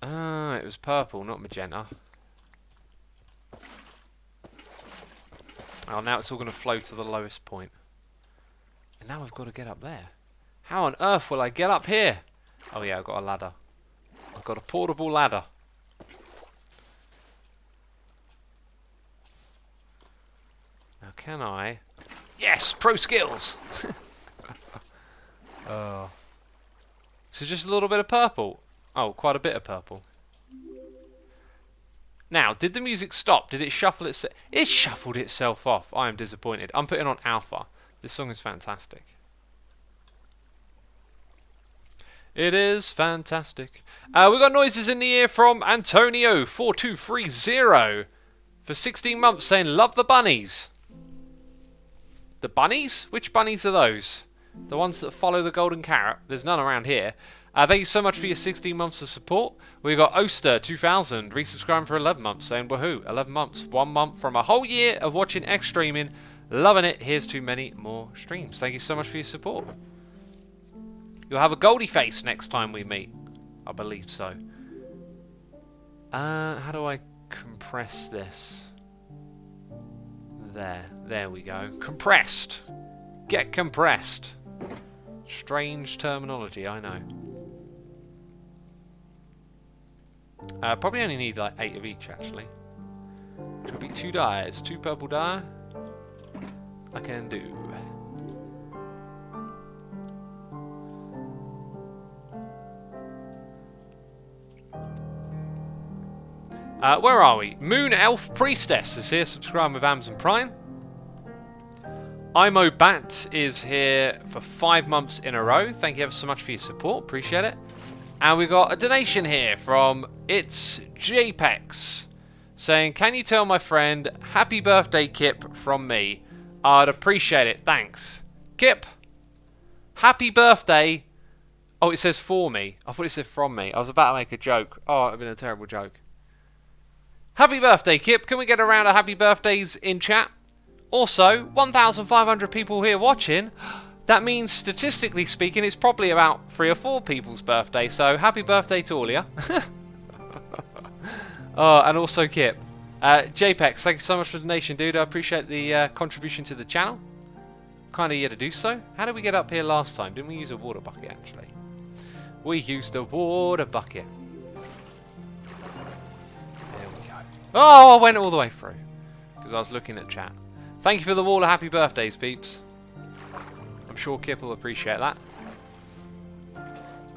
It was purple, not magenta. Oh, now it's all going to flow to the lowest point. And now I've got to get up there. How on earth will I get up here? Oh yeah, I've got a ladder. I've got a portable ladder. Now can I... Yes! Pro skills! Oh. So just a little bit of purple. Oh, quite a bit of purple. Now, did the music stop? Did it shuffle itself? It shuffled itself off. I am disappointed. I'm putting on Alpha. This song is fantastic. It is fantastic. We've got noises in the ear from Antonio4230 for 16 months saying, love the bunnies. The bunnies? Which bunnies are those? The ones that follow the golden carrot? There's none around here. Thank you so much for your 16 months of support. We've got Oster2000 resubscribing for 11 months saying, woohoo, 11 months. 1 month from a whole year of watching X streaming. Loving it. Here's to many more streams. Thank you so much for your support. You'll have a Goldie face next time we meet. I believe so. How do I compress this? There we go. Compressed. Get compressed. Strange terminology, I know. Probably only need like 8 of each actually. Should be 2 dyes. 2 purple dye. I can do. Where are we? Moon Elf Priestess is here, subscribing with Amazon Prime. Imo Bat is here for 5 months in a row. Thank you ever so much for your support. Appreciate it. And we got a donation here from It's JPEX saying, can you tell my friend happy birthday, Kip, from me? I'd appreciate it. Thanks. Kip, happy birthday. Oh, it says for me. I thought it said from me. I was about to make a joke. Oh, it would have been a terrible joke. Happy birthday, Kip. Can we get a round of happy birthdays in chat? Also, 1,500 people here watching. That means, statistically speaking, it's probably about 3 or 4 people's birthday. So, happy birthday to all of you. Oh, and also Kip. JPEX, thank you so much for the donation, dude. I appreciate the contribution to the channel. Kind of here to do so. How did we get up here last time? Didn't we use a water bucket, actually? We used a water bucket. Oh, I went all the way through because I was looking at chat. Thank you for the wall of happy birthdays, peeps. I'm sure Kip will appreciate that.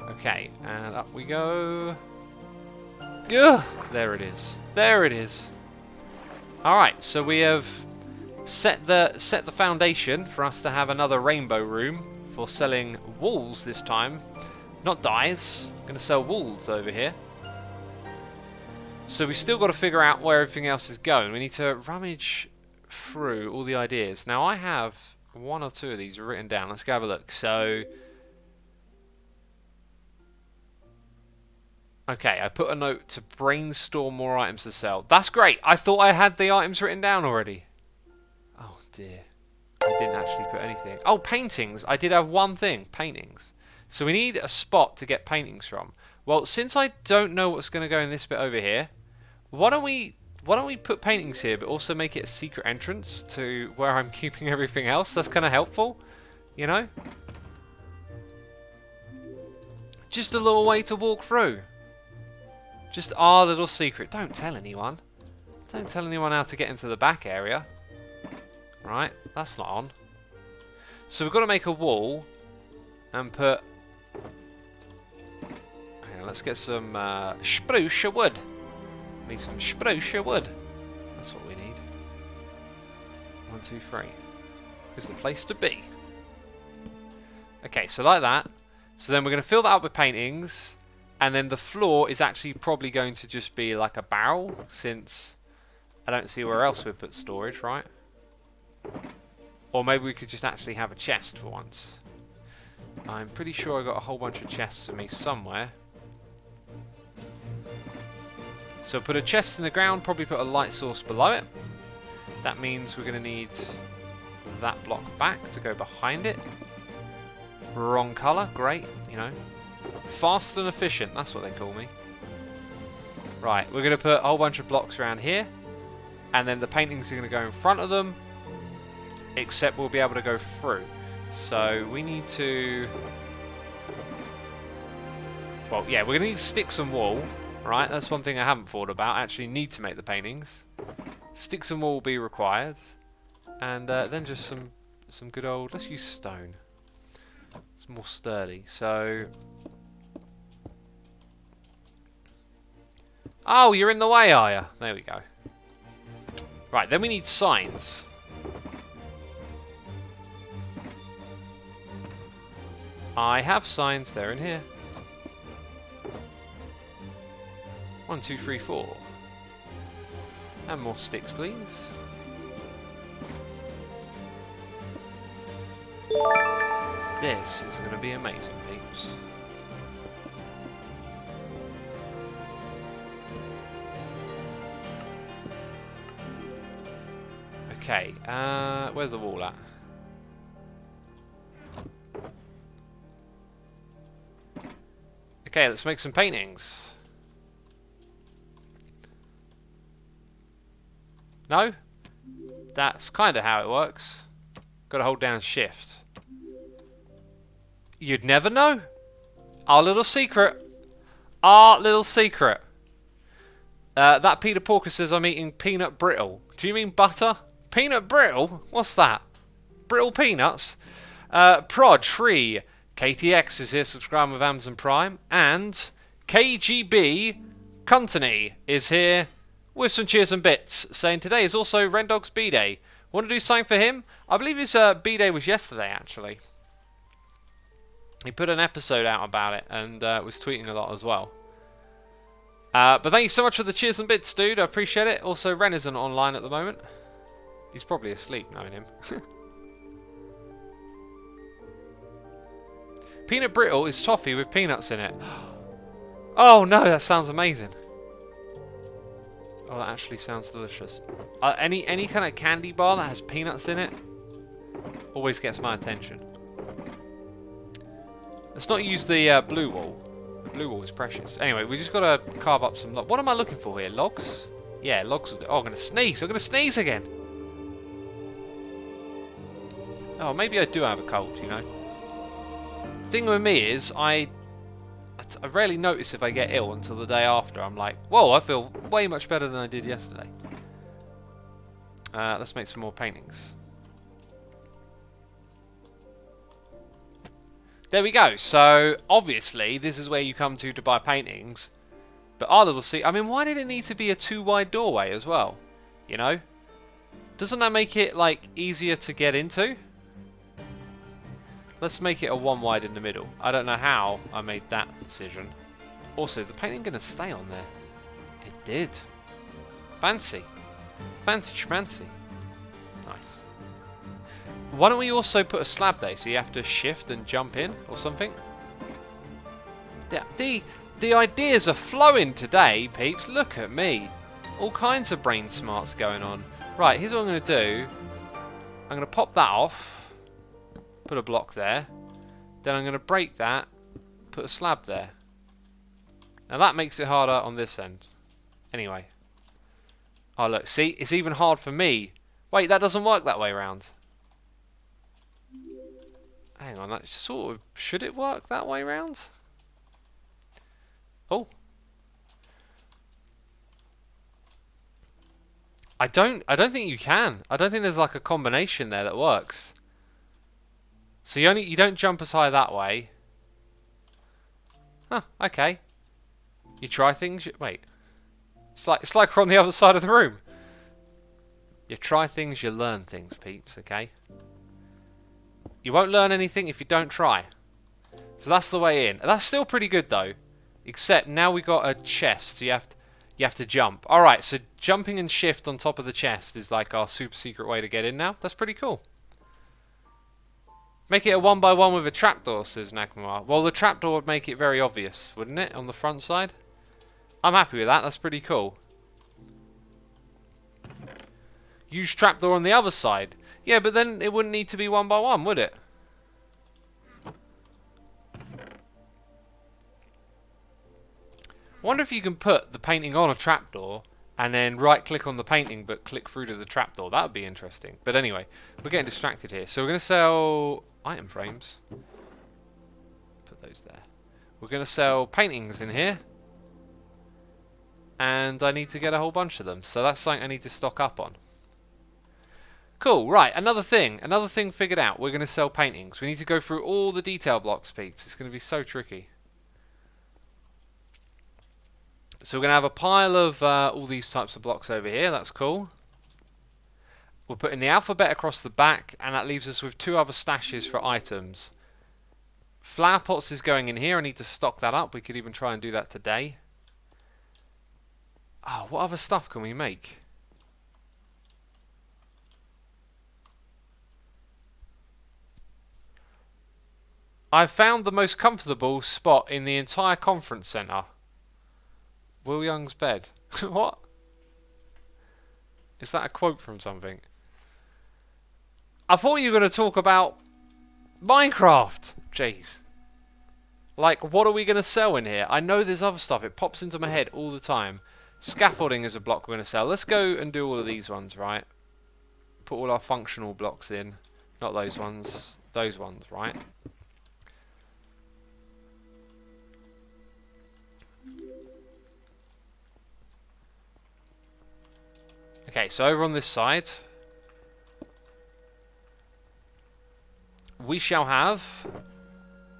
Okay, and up we go. Ugh, there it is. There it is. All right, so we have set the foundation for us to have another rainbow room for selling walls this time, not dyes. I'm going to sell walls over here. So we still got to figure out where everything else is going. We need to rummage through all the ideas. Now I have 1 or 2 of these written down. Let's go have a look. So, okay, I put a note to brainstorm more items to sell. That's great. I thought I had the items written down already. Oh dear. I didn't actually put anything. Oh, paintings. I did have one thing. Paintings. So we need a spot to get paintings from. Well, since I don't know what's going to go in this bit over here, why don't we put paintings here, but also make it a secret entrance to where I'm keeping everything else? That's kind of helpful, you know? Just a little way to walk through. Just our little secret. Don't tell anyone. Don't tell anyone how to get into the back area. Right, that's not on. So we've got to make a wall and put... Hang on, let's get some spruce wood. Need some spruce wood. That's what we need. 1, 2, 3. Is the place to be. Okay, so like that. So then we're going to fill that up with paintings. And then the floor is actually probably going to just be like a barrel, since I don't see where else we'd put storage, right? Or maybe we could just actually have a chest for once. I'm pretty sure I got a whole bunch of chests for me somewhere. So put a chest in the ground, probably put a light source below it. That means we're going to need that block back to go behind it. Wrong colour, great, you know. Fast and efficient, that's what they call me. Right, we're going to put a whole bunch of blocks around here. And then the paintings are going to go in front of them. Except we'll be able to go through. So we need to... Well, yeah, we're going to need sticks and wool. Right, that's one thing I haven't thought about. I actually need to make the paintings. Sticks and wool will be required. And then just some good old... Let's use stone. It's more sturdy. So... Oh, you're in the way, are you? There we go. Right, then we need signs. I have signs, they're in here. 1, 2, 3, 4. And more sticks, please. This is going to be amazing, peeps. Okay, where's the wall at? Okay, let's make some paintings. No? That's kind of how it works. Gotta hold down shift. You'd never know. Our little secret. Our little secret. That Peter Porker says I'm eating peanut brittle. Do you mean butter? Peanut brittle? What's that? Brittle peanuts? Prod, Tree, KTX is here subscribing with Amazon Prime. And KGB Company is here with some cheers and bits, saying today is also Rendog's B-Day. Want to do something for him? I believe his B-Day was yesterday, actually. He put an episode out about it and was tweeting a lot as well. But thank you so much for the cheers and bits, dude. I appreciate it. Also, Ren isn't online at the moment. He's probably asleep, knowing him. Peanut brittle is toffee with peanuts in it. Oh no, that sounds amazing. Oh, that actually sounds delicious. Any kind of candy bar that has peanuts in it always gets my attention. Let's not use the blue wall. The blue wall is precious. Anyway, we just got to carve up some logs. What am I looking for here? Logs? Yeah, logs will do. Oh, I'm going to sneeze. I'm going to sneeze again. Oh, maybe I do have a cold, you know. The thing with me is, I rarely notice if I get ill until the day after. I'm like, whoa, I feel way much better than I did yesterday. Let's make some more paintings. There we go. So, obviously, this is where you come to buy paintings. But our little I mean, why did it need to be a 2-wide doorway as well? You know? Doesn't that make it, like, easier to get into? Let's make it a 1-wide in the middle. I don't know how I made that decision. Also, is the painting going to stay on there? It did. Fancy. Fancy schmancy. Nice. Why don't we also put a slab there so you have to shift and jump in or something? The ideas are flowing today, peeps. Look at me. All kinds of brain smarts going on. Right, here's what I'm going to do. I'm going to pop that off. Put a block there. Then I'm going to break that. Put a slab there. Now that makes it harder on this end. Anyway. Oh look, see? It's even hard for me. Wait, that doesn't work that way around. Hang on, that sort of... Should it work that way round? Oh. I don't think you can. I don't think there's like a combination there that works. So you don't jump as high that way. Huh, okay. You try things, wait. It's like we're on the other side of the room. You try things, you learn things, peeps, okay? You won't learn anything if you don't try. So that's the way in. That's still pretty good though. Except now we got a chest, so you have to jump. Alright, so jumping and shift on top of the chest is like our super secret way to get in now. That's pretty cool. Make it a 1x1 with a trapdoor, says Nagmar. Well, the trapdoor would make it very obvious, wouldn't it, on the front side? I'm happy with that, that's pretty cool. Use trapdoor on the other side. Yeah, but then it wouldn't need to be 1x1, would it? I wonder if you can put the painting on a trapdoor and then right-click on the painting but click through to the trapdoor. That would be interesting. But anyway, we're getting distracted here. So we're going to sell item frames. Put those there. We're going to sell paintings in here. And I need to get a whole bunch of them. So that's something I need to stock up on. Cool, right, another thing figured out. We're going to sell paintings. We need to go through all the detail blocks, peeps. It's going to be so tricky. So we're going to have a pile of all these types of blocks over here. That's cool. We're putting the alphabet across the back, and that leaves us with 2 other stashes for items. Flower pots is going in here. I need to stock that up. We could even try and do that today. Oh, what other stuff can we make? I've found the most comfortable spot in the entire conference centre. Will Young's bed. What? Is that a quote from something? I thought you were going to talk about Minecraft. Jeez. Like, what are we going to sell in here? I know there's other stuff. It pops into my head all the time. Scaffolding is a block we're going to sell. Let's go and do all of these ones, right? Put all our functional blocks in. Not those ones. Those ones, right? Okay, so over on this side, we shall have...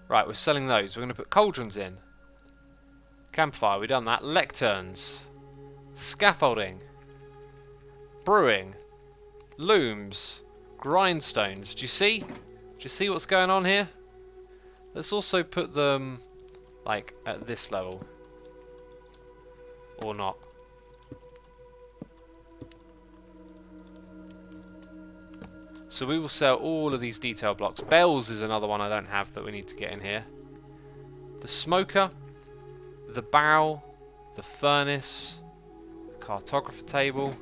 Right, we're selling those. We're going to put cauldrons in. Campfire, we've done that. Lecterns. Scaffolding. Brewing. Looms. Grindstones. Do you see? Do you see what's going on here? Let's also put them, like, at this level. Or not. So we will sell all of these detail blocks. Bells is another one I don't have that we need to get in here. The smoker, the barrel, the furnace, the cartographer table,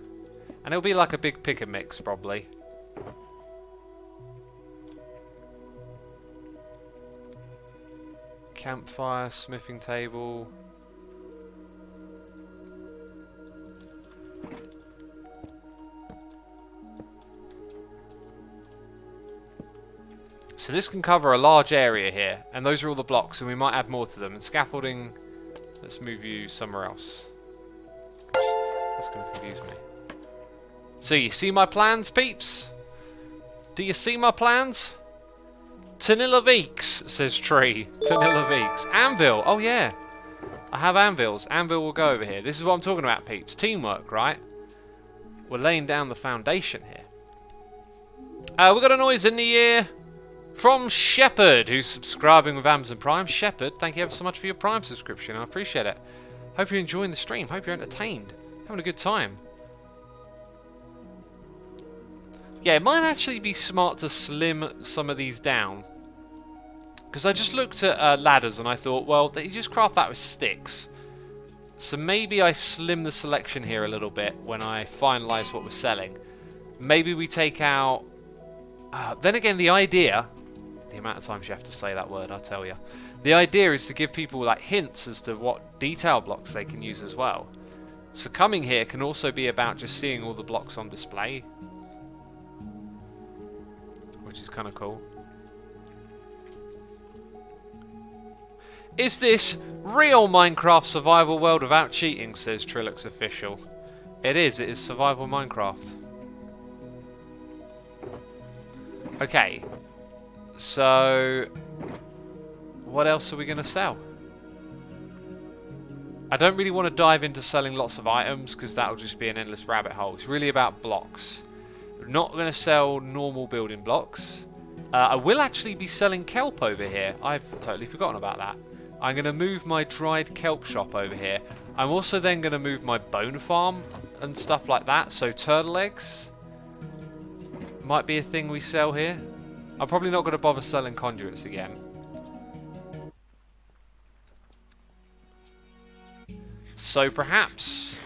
and it'll be like a big pick and mix probably. Campfire, smithing table. So this can cover a large area here, and those are all the blocks, and we might add more to them. And scaffolding, let's move you somewhere else. That's going to confuse me. So you see my plans, peeps? Do you see my plans? Tanilla Veeks, says Tree. Tanilla Veeks. Anvil, oh yeah. I have anvils. Anvil will go over here. This is what I'm talking about, peeps. Teamwork, right? We're laying down the foundation here. We've got a noise in the ear. From Shepherd, who's subscribing with Amazon Prime. Shepherd, thank you ever so much for your Prime subscription. I appreciate it. Hope you're enjoying the stream. Hope you're entertained. Having a good time. Yeah, it might actually be smart to slim some of these down. Because I just looked at ladders and I thought, well, you just craft that with sticks. So maybe I slim the selection here a little bit when I finalise what we're selling. Maybe we take out... then again, the idea... The amount of times you have to say that word, I'll tell you. The idea is to give people like hints as to what detail blocks they can use as well. So coming here can also be about just seeing all the blocks on display. Which is kind of cool. Is this real Minecraft survival world without cheating, says Trilux Official. It is survival Minecraft. Okay. So, what else are we going to sell? I don't really want to dive into selling lots of items because that'll just be an endless rabbit hole. It's really about blocks. We're not going to sell normal building blocks. I will actually be selling kelp over here. I've totally forgotten about that. I'm going to move my dried kelp shop over here. I'm also then going to move my bone farm and stuff like that. So turtle eggs might be a thing we sell here. I'm probably not going to bother selling conduits again. So perhaps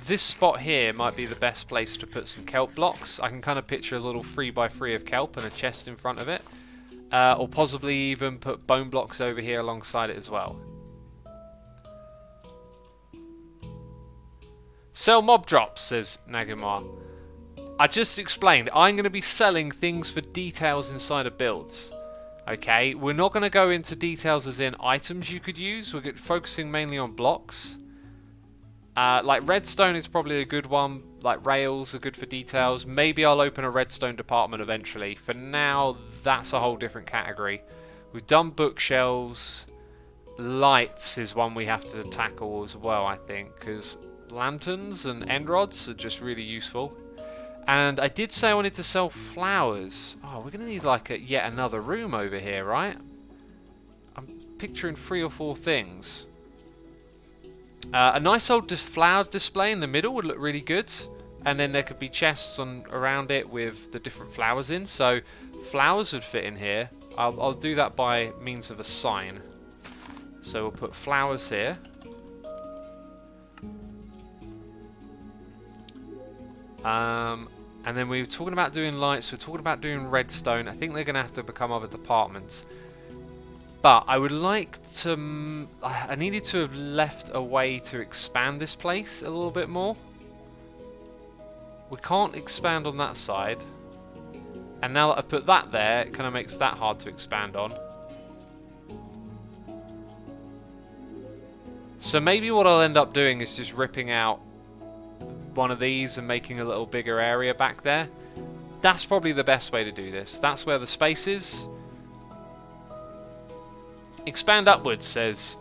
this spot here might be the best place to put some kelp blocks. I can kind of picture a little 3x3 of kelp and a chest in front of it. Or possibly even put bone blocks over here alongside it as well. Sell mob drops, says Nagamar. I just explained, I'm going to be selling things for details inside of builds. Okay, we're not going to go into details as in items you could use. We're focusing mainly on blocks. Like redstone is probably a good one. Like rails are good for details. Maybe I'll open a redstone department eventually. For now, that's a whole different category. We've done bookshelves. Lights is one we have to tackle as well, I think. Because lanterns and end rods are just really useful. And I did say I wanted to sell flowers. Oh, we're going to need like yet another room over here, right? I'm picturing 3 or 4 things. A nice old flower display in the middle would look really good. And then there could be chests around it with the different flowers in. So flowers would fit in here. I'll do that by means of a sign. So we'll put flowers here. And then we were talking about doing lights. We're talking about doing redstone. I think they're going to have to become other departments. But I would like to... I needed to have left a way to expand this place a little bit more. We can't expand on that side. And now that I've put that there, it kind of makes that hard to expand on. So maybe what I'll end up doing is just ripping out one of these and making a little bigger area back there. That's probably the best way to do this. That's where the space is. Expand upwards, says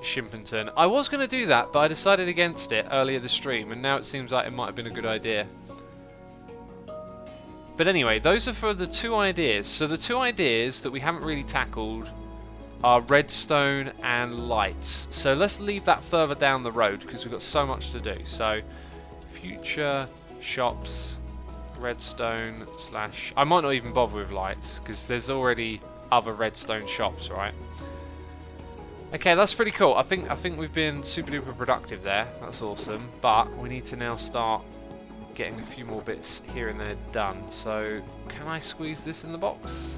Shimpington. I was going to do that, but I decided against it earlier this stream, and now it seems like it might have been a good idea. But anyway, those are for the two ideas. So the two ideas that we haven't really tackled are redstone and lights. So let's leave that further down the road because we've got so much to do. So future shops, redstone slash... I might not even bother with lights because there's already other redstone shops, right? Okay, that's pretty cool. I think we've been super duper productive there. That's awesome. But we need to now start getting a few more bits here and there done. So can I squeeze this in the box?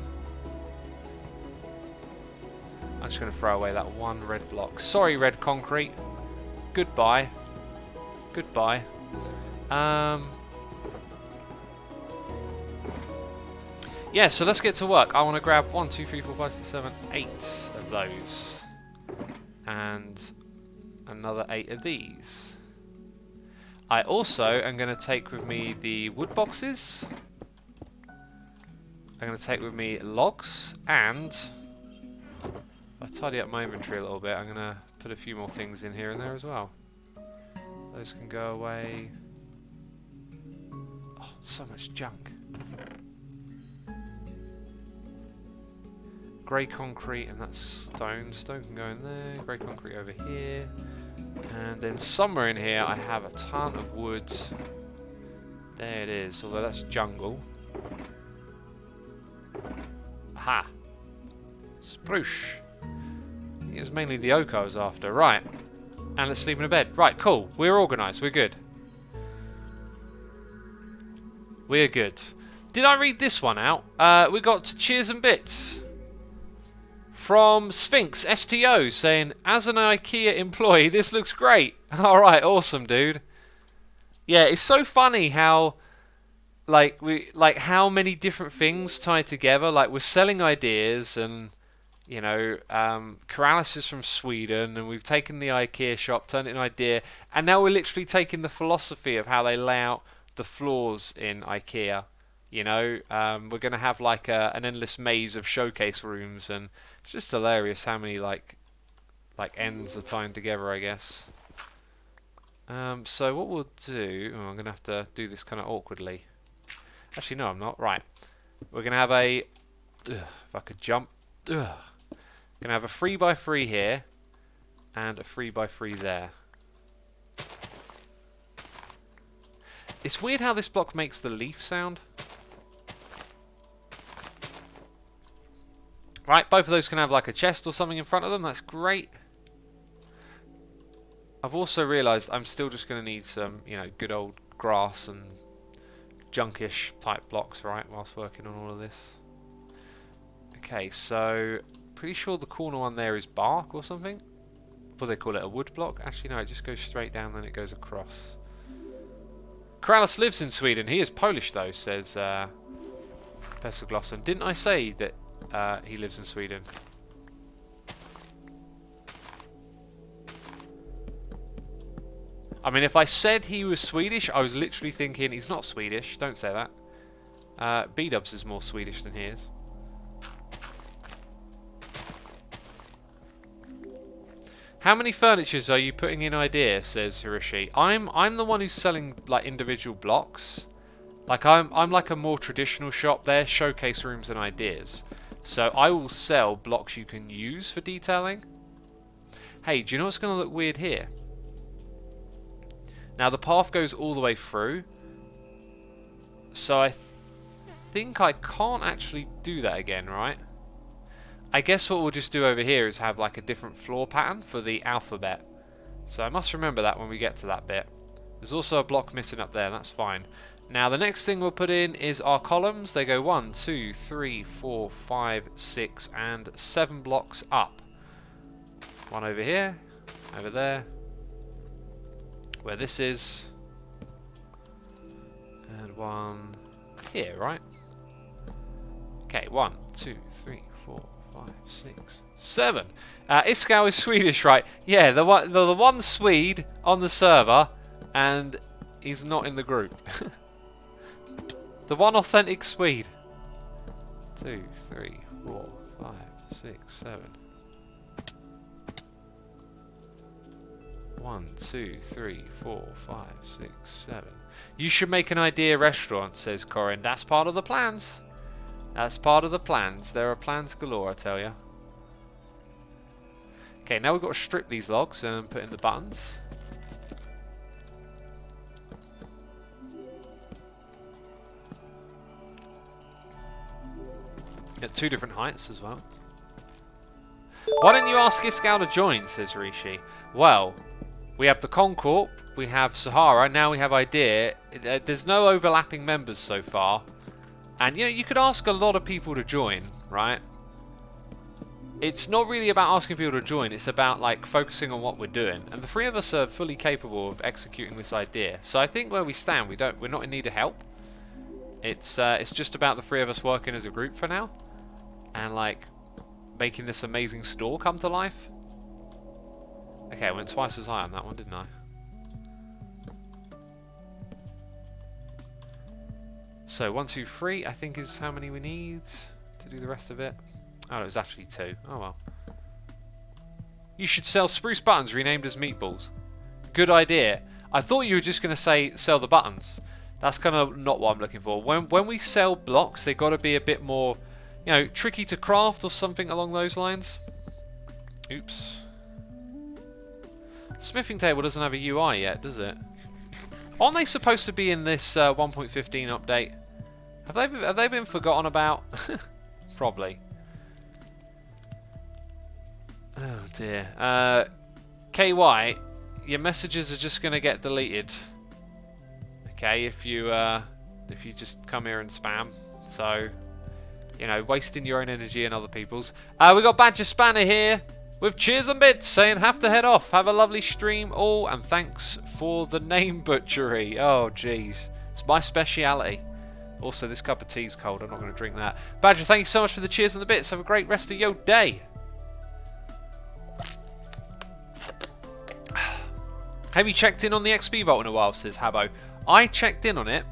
I'm just going to throw away that one red block. Sorry, red concrete. Goodbye. Goodbye. Yeah, so let's get to work. I want to grab 1, 2, 3, 4, 5, 6, 7, 8 of those. And another 8 of these. I also am going to take with me the wood boxes. I'm going to take with me logs, and if I tidy up my inventory a little bit, I'm going to put a few more things in here and there as well. Those can go away. Oh, so much junk. Grey concrete, and that's stone. Stone can go in there. Grey concrete over here. And then somewhere in here I have a ton of wood. There it is, although that's jungle. Aha! Spruce! It was mainly the oak I was after. Right. And let's sleep in a bed. Right, cool. We're organised. We're good. We're good. Did I read this one out? We got cheers and bits from Sphinx STO saying, as an IKEA employee, this looks great. Alright, awesome, dude. Yeah, it's so funny how how many different things tie together. Like, we're selling ideas, and you know, Keralis is from Sweden, and we've taken the IKEA shop, turned it into an idea, and now we're literally taking the philosophy of how they lay out the floors in IKEA. You know, we're going to have like an endless maze of showcase rooms, and it's just hilarious how many like ends are tying together, I guess. So what we'll do, I'm going to have to do this kind of awkwardly. Actually, no, I'm not. Right, we're going to have a, if I could jump, going to have a 3x3 here, and a 3x3 there. It's weird how this block makes the leaf sound. Right, both of those can have like a chest or something in front of them. That's great. I've also realised I'm still just going to need some, you know, good old grass and junkish type blocks, right, whilst working on all of this. Okay, so pretty sure the corner one there is bark or something. What do they call it, a wood block? Actually, no, it just goes straight down, then it goes across. Keralis lives in Sweden. He is Polish, though, says Pesselglossen. Didn't I say that he lives in Sweden? I mean, if I said he was Swedish, I was literally thinking he's not Swedish. Don't say that. B-Dubs is more Swedish than he is. How many furnitures are you putting in idea, says Hiroshi. I'm the one who's selling like individual blocks. Like I'm like a more traditional shop there, showcase rooms and ideas. So I will sell blocks you can use for detailing. Hey, do you know what's going to look weird here? Now the path goes all the way through, so I think I can't actually do that again, right? I guess what we'll just do over here is have like a different floor pattern for the alphabet. So I must remember that when we get to that bit. There's also a block missing up there, that's fine. Now the next thing we'll put in is our columns. They go 1, 2, 3, 4, 5, 6 and 7 blocks up. One over here, over there, where this is, and one here, right? Okay, 1, 2, 3, 4, 5, 6, 7. Iskau is Swedish, right? Yeah, the one Swede on the server, and he's not in the group. The one authentic Swede. 2, 3, 4, 5, 6, 7. 1, 2, 3, 4, 5, 6, 7. You should make an idea restaurant, says Corin. That's part of the plans. That's part of the plans. There are plans galore, I tell you. Okay, now we've got to strip these logs and put in the buttons. At 2 different heights as well. Why don't you ask Iskau to join, says Rishi. Well, we have the Concorp, we have Sahara, now we have Idea. There's no overlapping members so far. And you know, you could ask a lot of people to join, right? It's not really about asking people to join, it's about like focusing on what we're doing. And the 3 of us are fully capable of executing this idea. So I think where we stand, we're not in need of help. It's just about the 3 of us working as a group for now. And like making this amazing store come to life. Okay, I went twice as high on that one, didn't I? So 1, 2, 3, I think is how many we need to do the rest of it. Oh, it was actually 2. Oh well. You should sell spruce buttons renamed as meatballs. Good idea. I thought you were just going to say sell the buttons. That's kind of not what I'm looking for. When we sell blocks, they got to be a bit more, you know, tricky to craft or something along those lines. Oops. Smithing table doesn't have a UI yet, does it? Aren't they supposed to be in this 1.15 update? Have they been forgotten about? Probably. Oh dear. KY, your messages are just going to get deleted. Okay, if you just come here and spam. So, you know, wasting your own energy and other people's. We got Badger Spanner here with cheers and bits saying have to head off. Have a lovely stream all and thanks for the name butchery. Oh jeez, it's my speciality. Also, this cup of tea's cold. I'm not going to drink that. Badger, thank you so much for the cheers and the bits. Have a great rest of your day. Have you checked in on the XP Vault in a while, says Habbo. I checked in on it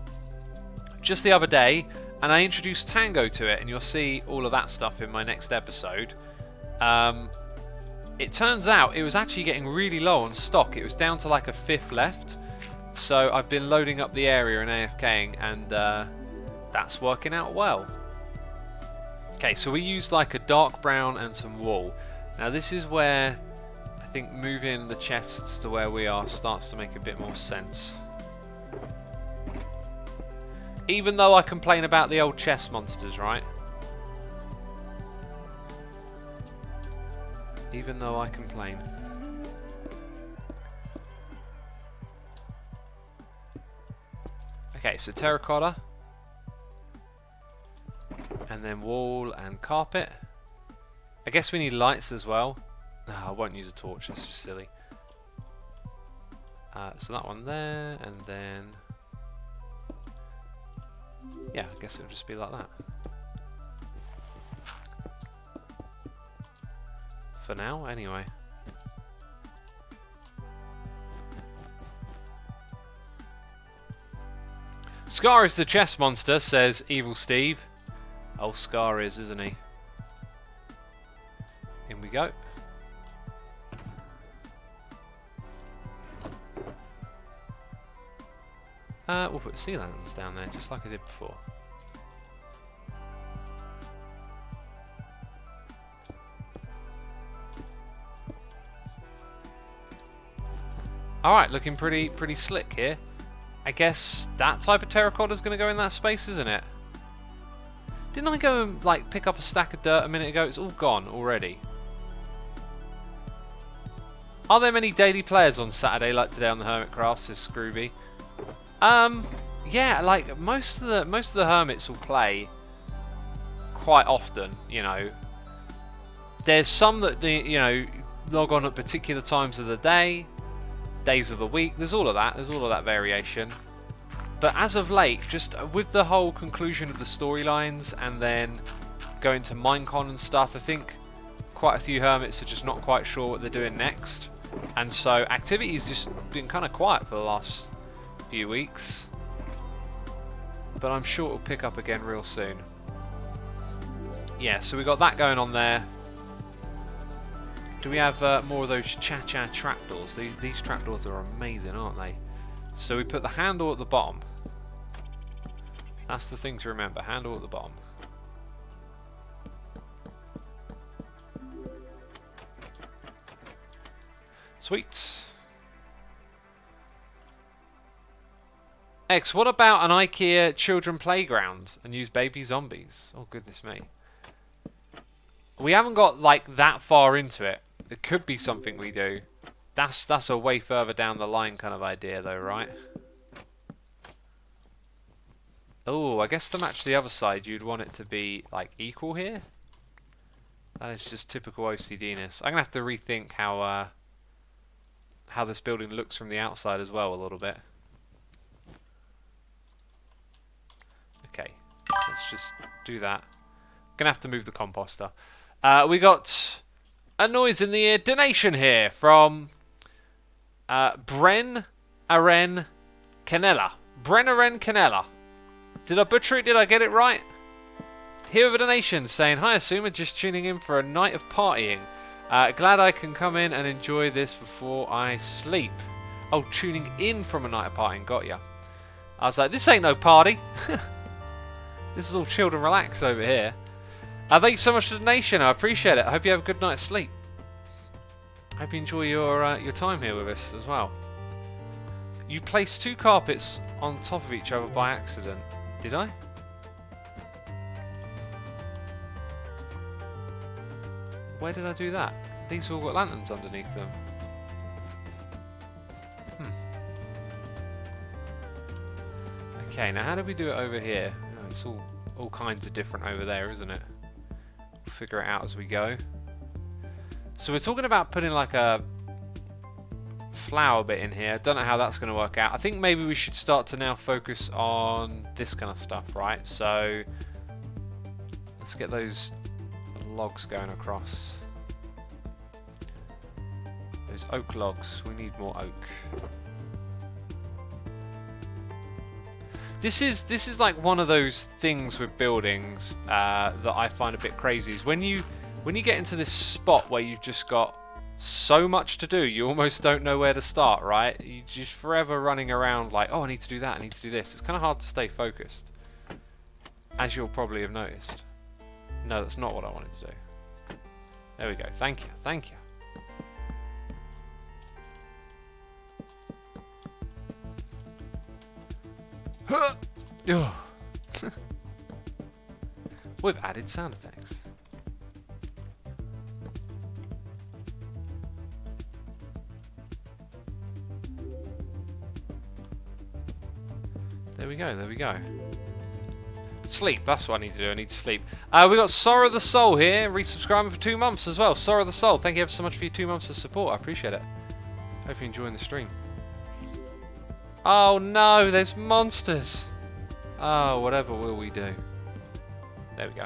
just the other day and I introduced Tango to it, and you'll see all of that stuff in my next episode. It turns out it was actually getting really low on stock. It was down to like a 5th left. So I've been loading up the area and AFKing, and that's working out well. Okay, so we used like a dark brown and some wool. Now this is where I think moving the chests to where we are starts to make a bit more sense. Even though I complain about the old chest monsters, right? Even though I complain. Okay, so terracotta. And then wall and carpet. I guess we need lights as well. No, I won't use a torch, that's just silly. So that one there, and then... yeah, I guess it'll just be like that. For now, anyway. Scar is the chest monster, says Evil Steve. Oh, Scar is, isn't he? In we go. We'll put sea lanterns down there, just like I did before. Alright, looking pretty slick here. I guess that type of terracotta is going to go in that space, isn't it? Didn't I go and like pick up a stack of dirt a minute ago? It's all gone already. Are there many daily players on Saturday like today on the Hermitcraft, says Scrooby? Yeah, like most of the hermits will play quite often, you know. There's some that log on at particular times of the day, days of the week. There's all of that variation. But as of late, just with the whole conclusion of the storylines and then going to Minecon and stuff, I think quite a few hermits are just not quite sure what they're doing next. And so activity's just been kind of quiet for the last few weeks. But I'm sure it'll pick up again real soon. Yeah, so we got that going on there. Do we have more of those cha-cha trapdoors? These trapdoors are amazing, aren't they? So we put the handle at the bottom. That's the thing to remember, handle at the bottom. Sweet. X, what about an IKEA children playground and use baby zombies? Oh goodness me. We haven't got like that far into it. It could be something we do. That's a way further down the line kind of idea though, right? Oh, I guess to match the other side you'd want it to be like equal here. That is just typical OCD-ness. I'm gonna have to rethink how this building looks from the outside as well a little bit. Okay, let's just do that. Gonna have to move the composter. We got a noise in the ear donation here from Bren Aren Canella. Bren Aren Canella. Did I butcher it? Did I get it right? Here with a donation saying, "Hi Asuma, just tuning in for a night of partying. Glad I can come in and enjoy this before I sleep." Oh, tuning in from a night of partying, got ya. I was like, this ain't no party. This is all chilled and relaxed over here. Thank you so much for the donation, I appreciate it. I hope you have a good night's sleep. I hope you enjoy your time here with us as well. You placed 2 carpets on top of each other by accident. Did I? Where did I do that? These all got lanterns underneath them. Okay, now how do we do it over here? Oh, it's all kinds of different over there, isn't it? We'll figure it out as we go. So we're talking about putting like a flower bit in here. Don't know how that's going to work out. I think maybe we should start to now focus on this kind of stuff, right? So let's get those logs going across. Those oak logs. We need more oak. This is like one of those things with buildings that I find a bit crazy. Is when you get into this spot where you've just got so much to do, you almost don't know where to start, right? You're just forever running around like, oh, I need to do that, I need to do this. It's kind of hard to stay focused, as you'll probably have noticed. No, that's not what I wanted to do. There we go. Thank you. Thank you. We've added sound effects. There we go, there we go. Sleep, that's what I need to do, I need to sleep. We got Sorrow the Soul here, resubscribing for 2 months as well. Sorrow the Soul, thank you ever so much for your 2 months of support, I appreciate it. Hope you're enjoying the stream. Oh no, there's monsters. Oh, whatever will we do? There we go.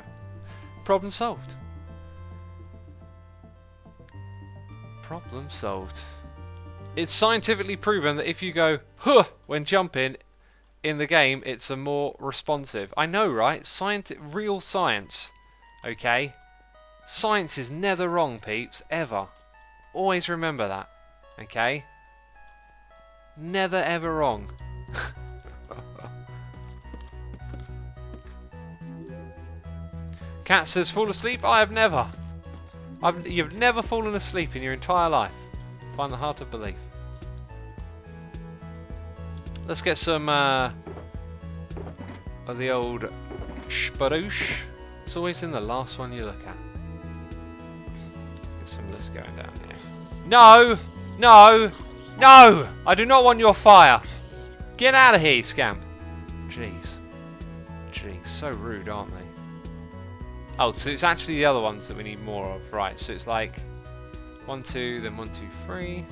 Problem solved. Problem solved. It's scientifically proven that if you go, huh, when jumping in the game, it's a more responsive. I know, right? Real science. Okay? Science is never wrong, peeps. Ever. Always remember that. Okay? Never ever wrong. Cat says, fall asleep? I have never. You've never fallen asleep in your entire life. Find that hard to believe. Let's get some of the old spadoosh. It's always in the last one you look at. Let's get some of this going down here. No! No! No! I do not want your fire! Get out of here, you scamp! Jeez. Jeez, so rude, aren't they? Oh, so it's actually the other ones that we need more of. Right, so it's like 1, 2, then 1, 2, 3.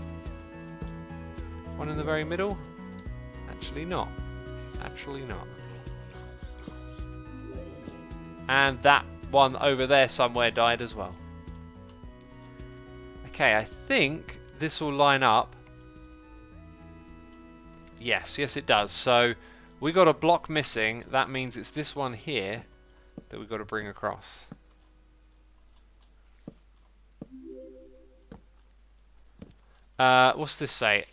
One in the very middle? Actually not. Actually not. And that one over there somewhere died as well. Okay, I think this will line up. Yes, yes it does. So we got a block missing. That means it's this one here that we've got to bring across. What's this say?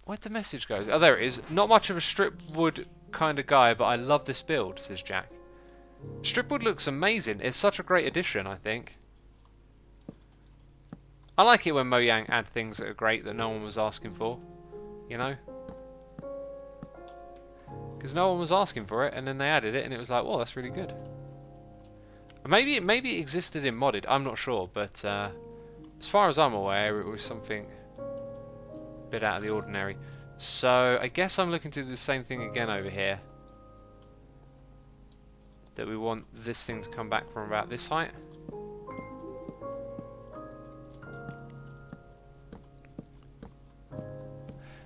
Where'd the message go? Oh, there it is. Not much of a strip wood kind of guy, but I love this build, says Jack. Strip wood looks amazing. It's such a great addition, I think. I like it when Mojang add things that are great that no one was asking for. You know? Because no one was asking for it, and then they added it, and it was like, well, that's really good. Maybe it existed in modded. I'm not sure, but as far as I'm aware, it was something a bit out of the ordinary. So I guess I'm looking to do the same thing again over here. That we want this thing to come back from about this height.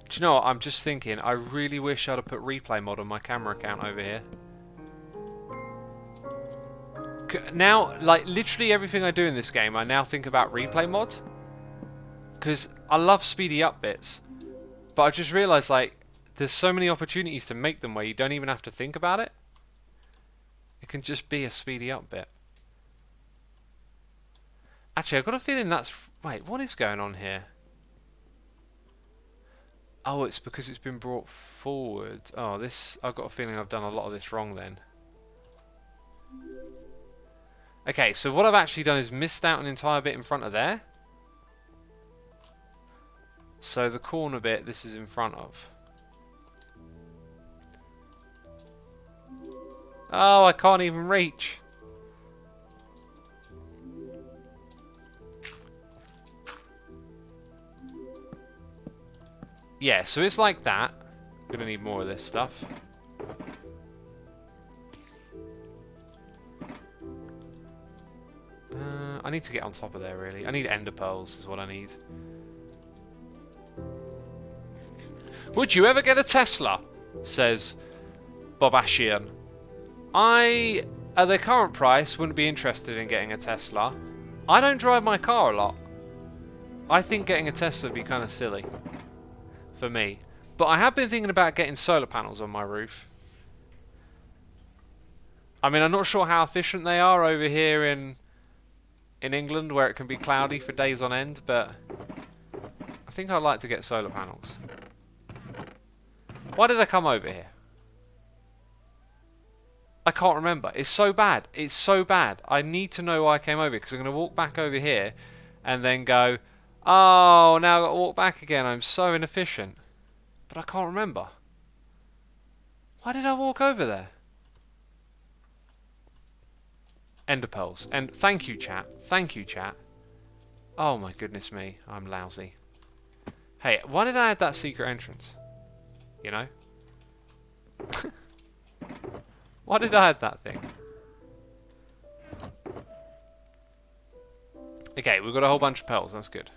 Do you know what? I'm just thinking, I really wish I'd have put replay mod on my camera account over here. Now, like, literally everything I do in this game, I now think about replay mod. Because I love speedy up bits. But I just realised, like, there's so many opportunities to make them where you don't even have to think about it. It can just be a speedy up bit. Actually, I've got a feeling that's... Wait, what is going on here? Oh, it's because it's been brought forward. Oh, this... I've got a feeling I've done a lot of this wrong then. Okay, so what I've actually done is missed out an entire bit in front of there. So the corner bit, this is in front of. Oh, I can't even reach. Yeah, so it's like that. I'm gonna need more of this stuff. I need to get on top of there, really. I need ender pearls, is what I need. Would you ever get a Tesla? Says Bobashian. I, at their current price, wouldn't be interested in getting a Tesla. I don't drive my car a lot. I think getting a Tesla would be kind of silly. For me. But I have been thinking about getting solar panels on my roof. I mean, I'm not sure how efficient they are over here in England, where it can be cloudy for days on end, but I think I'd like to get solar panels. Why did I come over here? I can't remember. It's so bad. It's so bad. I need to know why I came over, because I'm going to walk back over here and then go, oh, now I've got to walk back again. I'm so inefficient. But I can't remember. Why did I walk over there? Ender pearls. And thank you, chat. Thank you, chat. Oh my goodness me. I'm lousy. Hey, why did I add that secret entrance? You know? Why did I add that thing? Okay, we've got a whole bunch of pearls. That's good.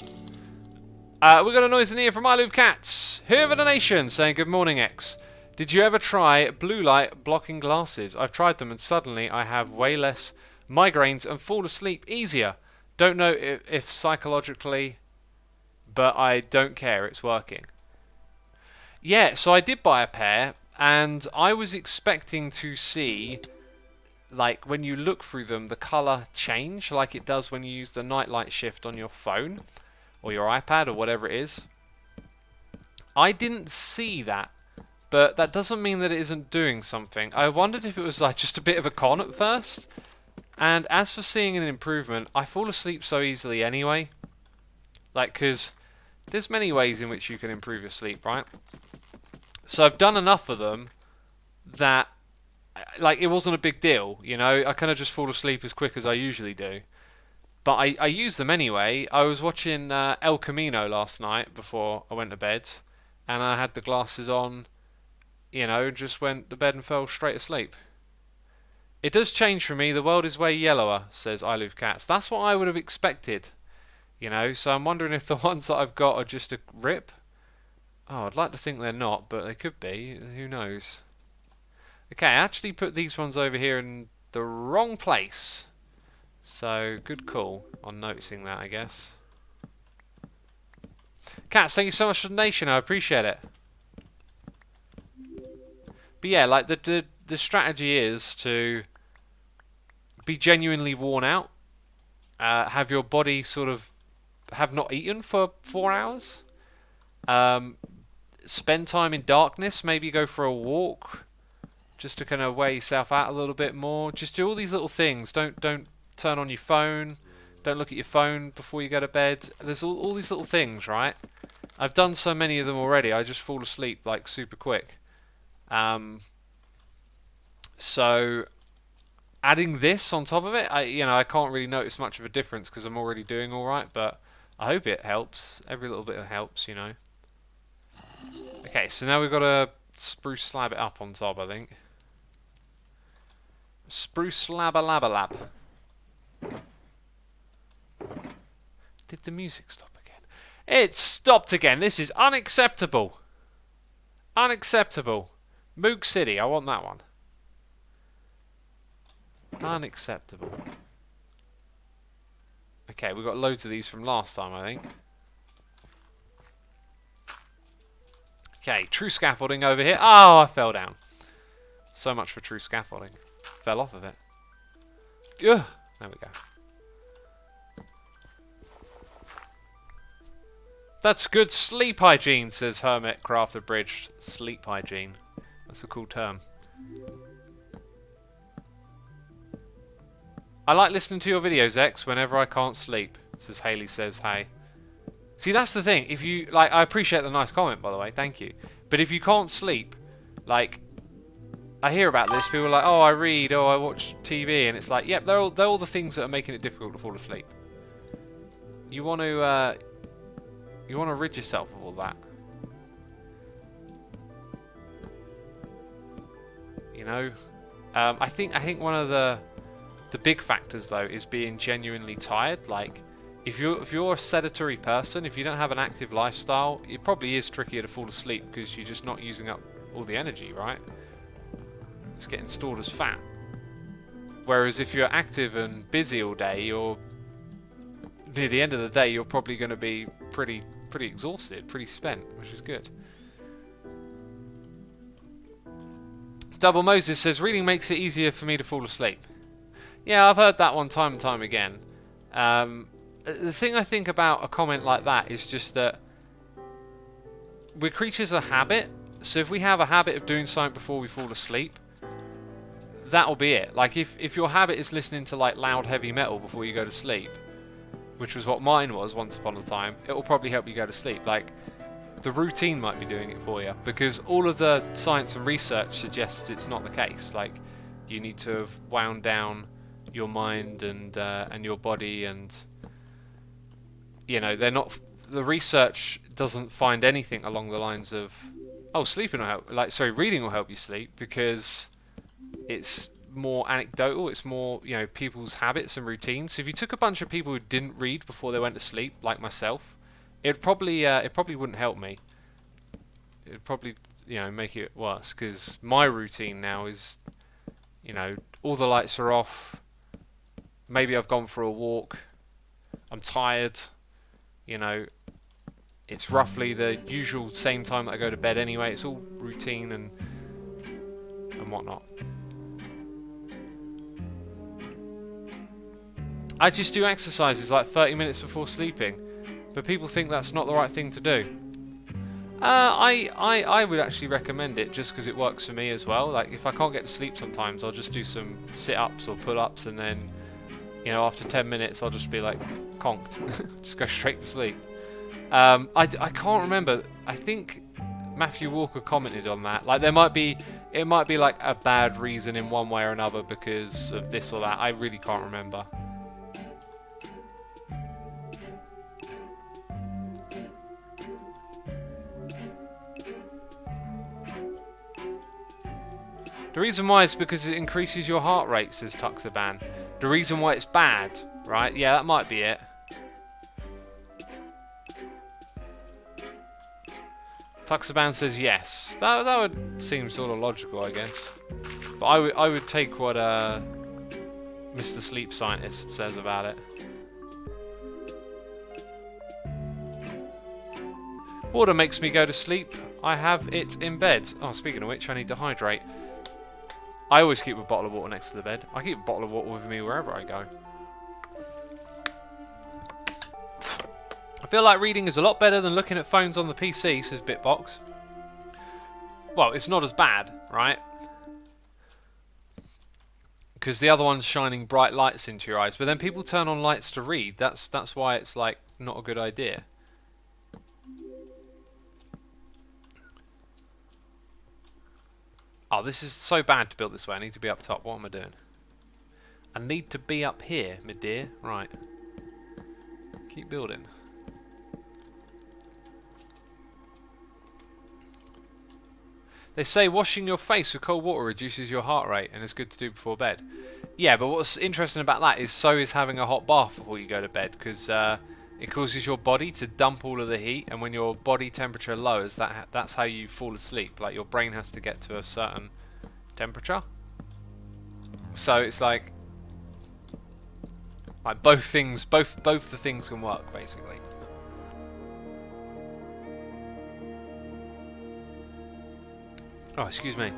We got a noise in here from I Love Cats. Here for the nation, saying good morning, X. Did you ever try blue light blocking glasses? I've tried them and suddenly I have way less migraines and fall asleep easier. Don't know if psychologically, but I don't care. It's working. Yeah, so I did buy a pair and I was expecting to see, like, when you look through them, the colour change like it does when you use the nightlight shift on your phone or your iPad or whatever it is. I didn't see that. But that doesn't mean that it isn't doing something. I wondered if it was like just a bit of a con at first. And as for seeing an improvement, I fall asleep so easily anyway. Like, because there's many ways in which you can improve your sleep, right? So I've done enough of them that, like, it wasn't a big deal, you know? I kind of just fall asleep as quick as I usually do. But I use them anyway. I was watching El Camino last night before I went to bed, and I had the glasses on, you know, just went to bed and fell straight asleep. It does change for me. The world is way yellower, says I Love Cats. That's what I would have expected, you know. So I'm wondering if the ones that I've got are just a rip. Oh, I'd like to think they're not, but they could be. Who knows? Okay, I actually put these ones over here in the wrong place. So, good call on noticing that, I guess. Cats, thank you so much for the donation. I appreciate it. But yeah, like the strategy is to be genuinely worn out, have your body sort of have not eaten for 4 hours, spend time in darkness, maybe go for a walk, just to kind of wear yourself out a little bit more. Just do all these little things. Don't turn on your phone. Don't look at your phone before you go to bed. There's all these little things, right? I've done so many of them already. I just fall asleep like super quick. So adding this on top of it, I can't really notice much of a difference because I'm already doing all right. But I hope it helps. Every little bit helps, you know. Okay, so now we've got to spruce slab it up on top, I think. Spruce slab-a-lab-a-lab. Did the music stop again? It stopped again. This is unacceptable. Unacceptable. Moog City, I want that one. Unacceptable. Okay, we've got loads of these from last time, I think. Okay, true scaffolding over here. Oh, I fell down. So much for true scaffolding. Fell off of it. Ugh. There we go. That's good sleep hygiene, says Hermitcraft Abridged. Sleep hygiene. That's a cool term. I like listening to your videos, X, whenever I can't sleep, says Haley says, hey. See, that's the thing. If you, like, I appreciate the nice comment, by the way. Thank you. But if you can't sleep, like, I hear about this. People are like, oh, I read, oh, I watch TV. And it's like, yep, they're all the things that are making it difficult to fall asleep. You want to rid yourself of all that. You know? I think one of the big factors, though, is being genuinely tired. Like, if you're a sedentary person, if you don't have an active lifestyle, it probably is trickier to fall asleep because you're just not using up all the energy, right? It's getting stored as fat. Whereas if you're active and busy all day, you're near the end of the day, you're probably going to be pretty exhausted, pretty spent, which is good. Double Moses says, reading makes it easier for me to fall asleep. Yeah, I've heard that one time and time again. The thing I think about a comment like that is just that we're creatures of habit. So if we have a habit of doing something before we fall asleep, that'll be it. Like if your habit is listening to like loud heavy metal before you go to sleep, which was what mine was once upon a time, it will probably help you go to sleep. Like the routine might be doing it for you, because all of the science and research suggests it's not the case. Like you need to have wound down your mind and your body, and you know, they're not. The research doesn't find anything along the lines of, oh, sleeping will help. Like, sorry, reading will help you sleep, because it's more anecdotal. It's more, you know, people's habits and routines. So if you took a bunch of people who didn't read before they went to sleep, like myself, it probably wouldn't help me. It'd probably, you know, make it worse, because my routine now is, you know, all the lights are off. Maybe I've gone for a walk. I'm tired. You know, it's roughly the usual same time that I go to bed anyway. It's all routine and whatnot. I just do exercises like 30 minutes before sleeping, but people think that's not the right thing to do. I would actually recommend it just because it works for me as well. Like if I can't get to sleep sometimes, I'll just do some sit-ups or pull-ups, and then, you know, after 10 minutes I'll just be like conked. Just go straight to sleep. I can't remember. I think Matthew Walker commented on that. Like, it might be like a bad reason in one way or another because of this or that. I really can't remember. The reason why is because it increases your heart rate, says Tuxaban. The reason why it's bad, right? Yeah, that might be it. Tuxaban says yes. That would seem sort of logical, I guess. But I would take what Mr. Sleep Scientist says about it. Water makes me go to sleep. I have it in bed. Oh, speaking of which, I need to hydrate. I always keep a bottle of water next to the bed. I keep a bottle of water with me wherever I go. I feel like reading is a lot better than looking at phones on the PC, says Bitbox. Well, it's not as bad, right? Because the other one's shining bright lights into your eyes. But then people turn on lights to read. That's why it's like not a good idea. Oh, this is so bad to build this way. I need to be up top. What am I doing? I need to be up here, my dear. Right. Keep building. They say washing your face with cold water reduces your heart rate and is good to do before bed. Yeah, but what's interesting about that is so is having a hot bath before you go to bed, because it causes your body to dump all of the heat, and when your body temperature lowers, that's how you fall asleep. Like, your brain has to get to a certain temperature. So it's like both things, both the things can work, basically. Oh, excuse me.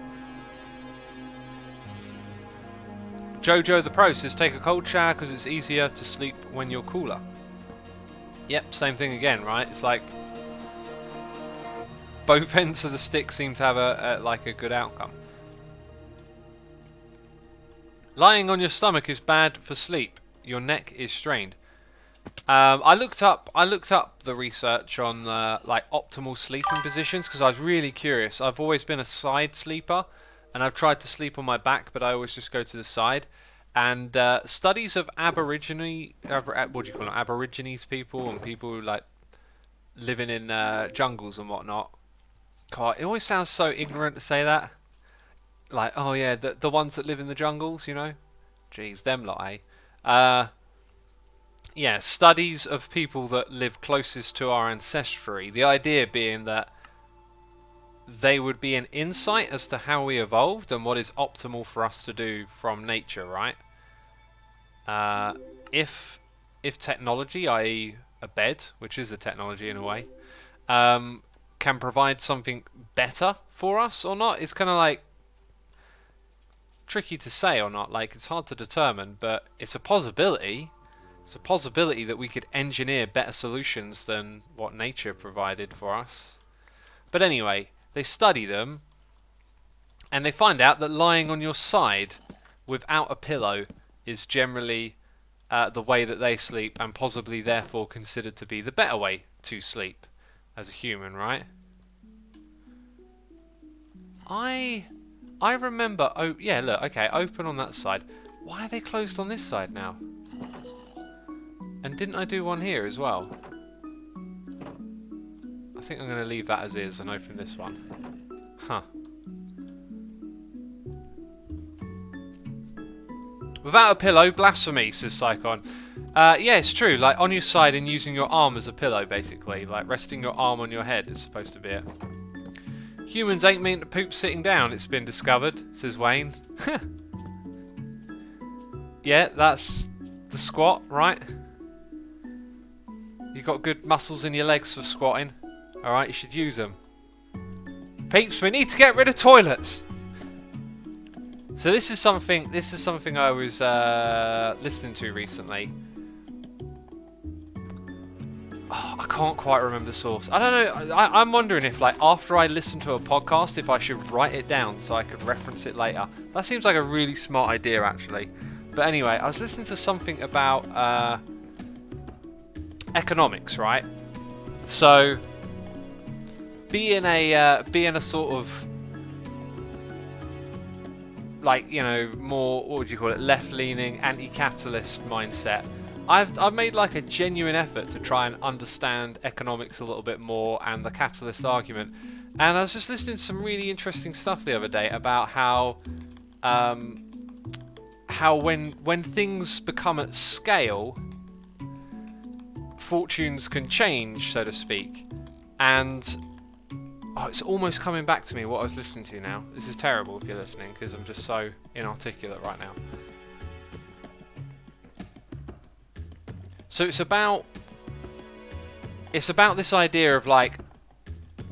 Jojo the Pro says take a cold shower because it's easier to sleep when you're cooler. Yep, same thing again, right? It's like both ends of the stick seem to have a good outcome. Lying on your stomach is bad for sleep. Your neck is strained. I looked up the research on like optimal sleeping positions because I was really curious. I've always been a side sleeper, and I've tried to sleep on my back, but I always just go to the side. And studies of Aborigines people and people who like living in jungles and whatnot. God, it always sounds so ignorant to say that. Like, oh yeah, the ones that live in the jungles, you know? Jeez, them lot, eh? Yeah, studies of people that live closest to our ancestry. The idea being that they would be an insight as to how we evolved and what is optimal for us to do from nature, right? If technology, i.e. a bed, which is a technology in a way, can provide something better for us or not, it's kind of like tricky to say or not. Like, it's hard to determine, but it's a possibility. It's a possibility that we could engineer better solutions than what nature provided for us. But anyway, they study them, and they find out that lying on your side without a pillow is generally the way that they sleep, and possibly therefore considered to be the better way to sleep as a human, right? I remember... Oh, yeah, look, okay, open on that side. Why are they closed on this side now? And didn't I do one here as well? I think I'm going to leave that as is and open this one. Huh. Without a pillow, blasphemy, says Psychon. Yeah, it's true. Like, on your side and using your arm as a pillow, basically. Like, resting your arm on your head is supposed to be it. Humans ain't meant to poop sitting down, it's been discovered, says Wayne. Yeah, that's the squat, right? You got good muscles in your legs for squatting. Alright, you should use them. Peeps, we need to get rid of toilets. So this is something I was listening to recently. Oh, I can't quite remember the source. I don't know. I'm wondering if, like, after I listen to a podcast, if I should write it down so I could reference it later. That seems like a really smart idea, actually. But anyway, I was listening to something about economics, right? So, being a sort of, like, you know, more, what would you call it, left-leaning, anti-capitalist mindset, I've made like a genuine effort to try and understand economics a little bit more and the capitalist argument. And I was just listening to some really interesting stuff the other day about how when things become at scale, fortunes can change, so to speak. And oh, it's almost coming back to me what I was listening to now. This is terrible if you're listening, because I'm just so inarticulate right now. So it's about this idea of, like,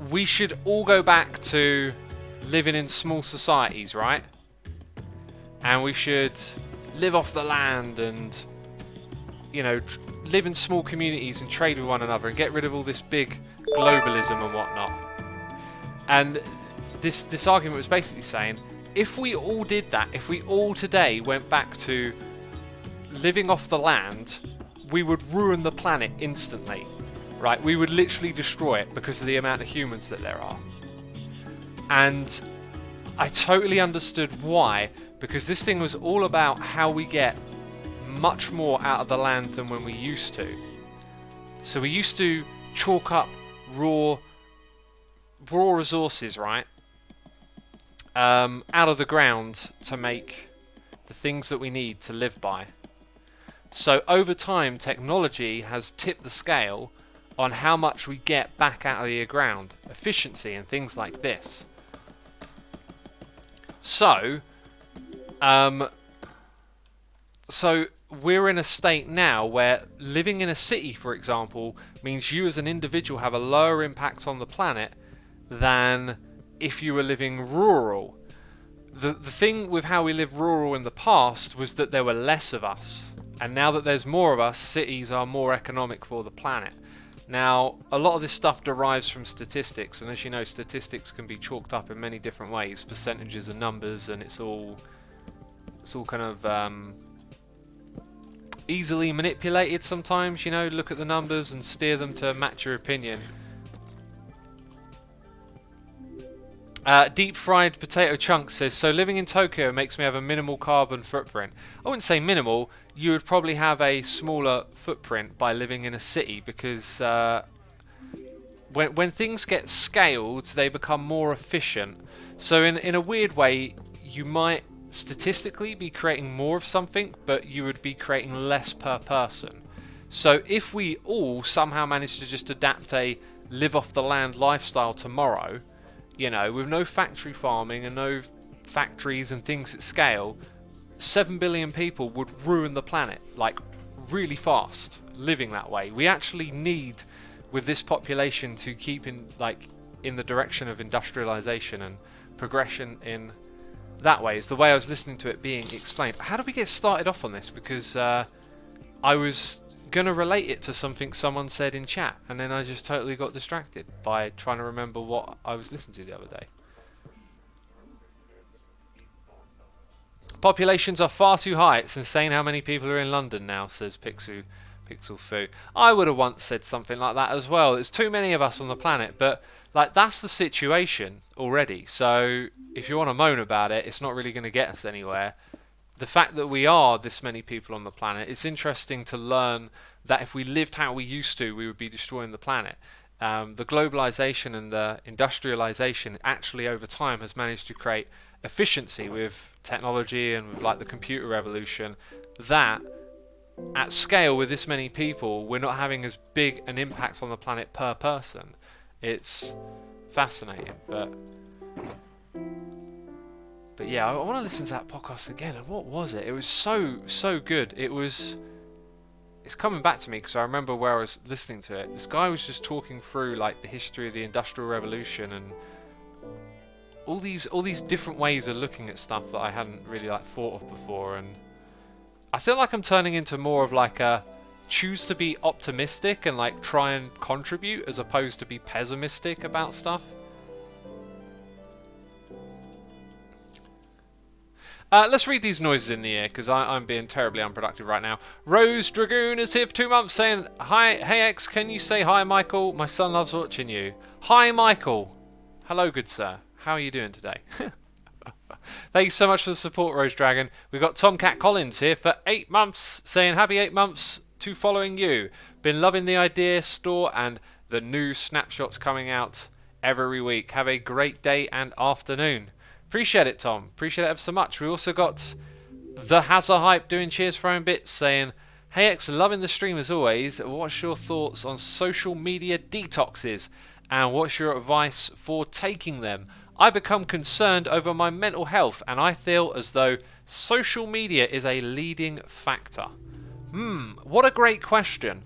we should all go back to living in small societies, right? And we should live off the land and, you know, live in small communities and trade with one another and get rid of all this big globalism and whatnot. And this argument was basically saying, if we all did that, if we all today went back to living off the land, we would ruin the planet instantly, right? We would literally destroy it because of the amount of humans that there are. And I totally understood why, because this thing was all about how we get much more out of the land than when we used to. So we used to chalk up raw resources, right? Out of the ground to make the things that we need to live by. So over time, technology has tipped the scale on how much we get back out of the ground, efficiency and things like this. So we're in a state now where living in a city, for example, means you as an individual have a lower impact on the planet than if you were living rural. The thing with how we lived rural in the past was that there were less of us. And now that there's more of us, cities are more economic for the planet. Now, a lot of this stuff derives from statistics, and as you know, statistics can be chalked up in many different ways, percentages and numbers, and it's all kind of easily manipulated sometimes, you know, look at the numbers and steer them to match your opinion. Deep fried potato chunks says, so living in Tokyo makes me have a minimal carbon footprint. I wouldn't say minimal, you would probably have a smaller footprint by living in a city, because when things get scaled, they become more efficient. So in a weird way, you might statistically be creating more of something, but you would be creating less per person. So if we all somehow manage to just adapt a live off the land lifestyle tomorrow, you know, with no factory farming and no factories and things at scale, 7 billion people would ruin the planet, like, really fast, living that way. We actually need, with this population, to keep in the direction of industrialization and progression in that way. Is the way I was listening to it being explained. How do we get started off on this? Because I was going to relate it to something someone said in chat, and then I just totally got distracted by trying to remember what I was listening to the other day. Populations are far too high. It's insane how many people are in London now, says Pixel Foo. I would have once said something like that as well. There's too many of us on the planet, but like, that's the situation already. So if you want to moan about it, it's not really going to get us anywhere. The fact that we are this many people on the planet, it's interesting to learn that if we lived how we used to, we would be destroying the planet. The globalization and the industrialization actually over time has managed to create efficiency with technology and with, like, the computer revolution, that at scale with this many people, we're not having as big an impact on the planet per person. It's fascinating, but yeah, I want to listen to that podcast again. And what was it? It was so good. It's coming back to me because I remember where I was listening to it. This guy was just talking through, like, the history of the Industrial Revolution and all these different ways of looking at stuff that I hadn't really, like, thought of before. And I feel like I'm turning into more of, like, a choose to be optimistic and, like, try and contribute as opposed to be pessimistic about stuff. Let's read these noises in the air, because I'm being terribly unproductive right now. Rose Dragoon is here for 2 months saying, hi, hey X, can you say hi, Michael? My son loves watching you. Hi, Michael. Hello, good sir. How are you doing today? Thanks so much for the support, Rose Dragon. We've got Tomcat Collins here for 8 months saying, happy 8 months to following you. Been loving the idea store and the new snapshots coming out every week. Have a great day and afternoon. Appreciate it, Tom. Appreciate it ever so much. We also got the Hazza Hype doing cheers for own bits saying, hey X, loving the stream as always. What's your thoughts on social media detoxes and what's your advice for taking them? I become concerned over my mental health and I feel as though social media is a leading factor. What a great question.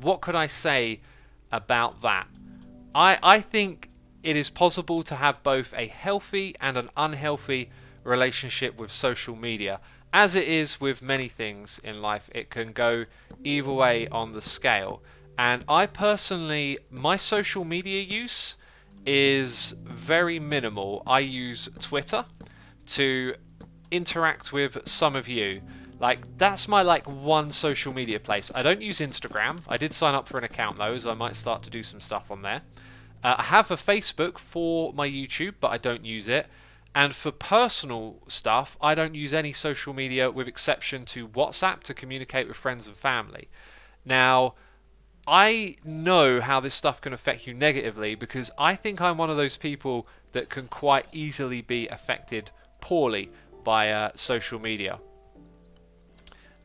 What could I say about that? I think it is possible to have both a healthy and an unhealthy relationship with social media. As it is with many things in life, it can go either way on the scale. And I personally, my social media use is very minimal. I use Twitter to interact with some of you. Like, that's my one social media place. I don't use Instagram. I did sign up for an account though, so I might start to do some stuff on there. I have a Facebook for my YouTube, but I don't use it. And for personal stuff, I don't use any social media with exception to WhatsApp to communicate with friends and family. Now, I know how this stuff can affect you negatively because I think I'm one of those people that can quite easily be affected poorly by social media.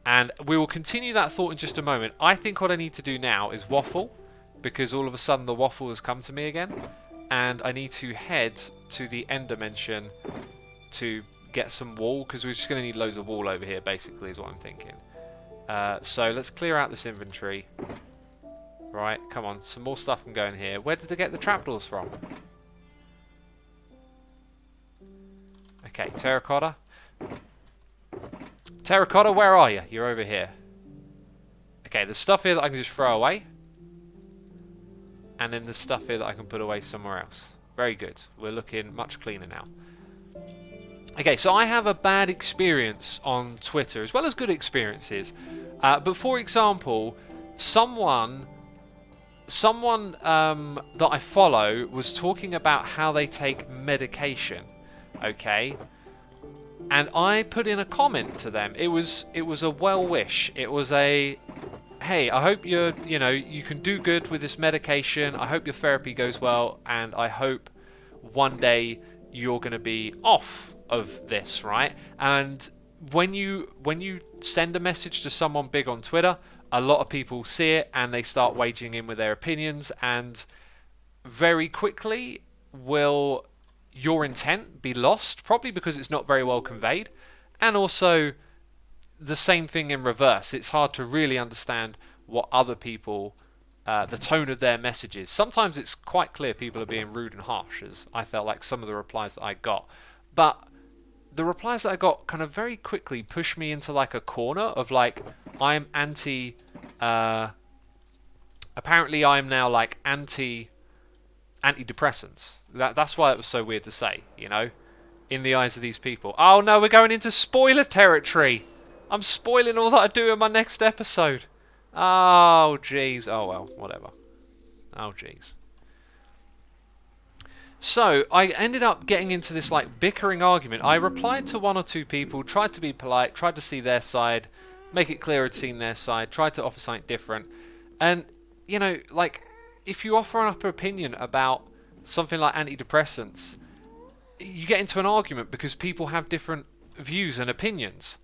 And we will continue that thought in just a moment. I think what I need to do now is waffle, because all of a sudden the waffle has come to me again. And I need to head to the end dimension to get some wool, because we're just going to need loads of wool over here, basically, is what I'm thinking. So let's clear out this inventory. Right, come on, some more stuff can go in here. Where did they get the trapdoors from? Okay, terracotta. Terracotta, where are you? You're over here. Okay, there's stuff here that I can just throw away. And then there's stuff here that I can put away somewhere else. Very good. We're looking much cleaner now. Okay, so I have a bad experience on Twitter, as well as good experiences. But for example, someone that I follow was talking about how they take medication. Okay, and I put in a comment to them. It was a well wish. It was a, hey, I hope you can do good with this medication. I hope your therapy goes well, and I hope one day you're going to be off of this, right? And when you send a message to someone big on Twitter, a lot of people see it and they start waging in with their opinions, and very quickly will your intent be lost, probably because it's not very well conveyed, and also the same thing in reverse. It's hard to really understand what other people, the tone of their messages. Sometimes it's quite clear people are being rude and harsh, as I felt like some of the replies that I got. But the replies that I got kind of very quickly pushed me into like a corner of like, I'm anti, apparently I'm now like antidepressants. That's why it was so weird to say, you know, in the eyes of these people. Oh no, we're going into spoiler territory. I'm spoiling all that I do in my next episode. Oh jeez. Oh well, whatever. Oh jeez. So I ended up getting into this like bickering argument. I replied to one or two people, tried to be polite, tried to see their side, make it clear I'd seen their side, tried to offer something different. And, you know, like, if you offer up an opinion about something like antidepressants, you get into an argument because people have different views and opinions.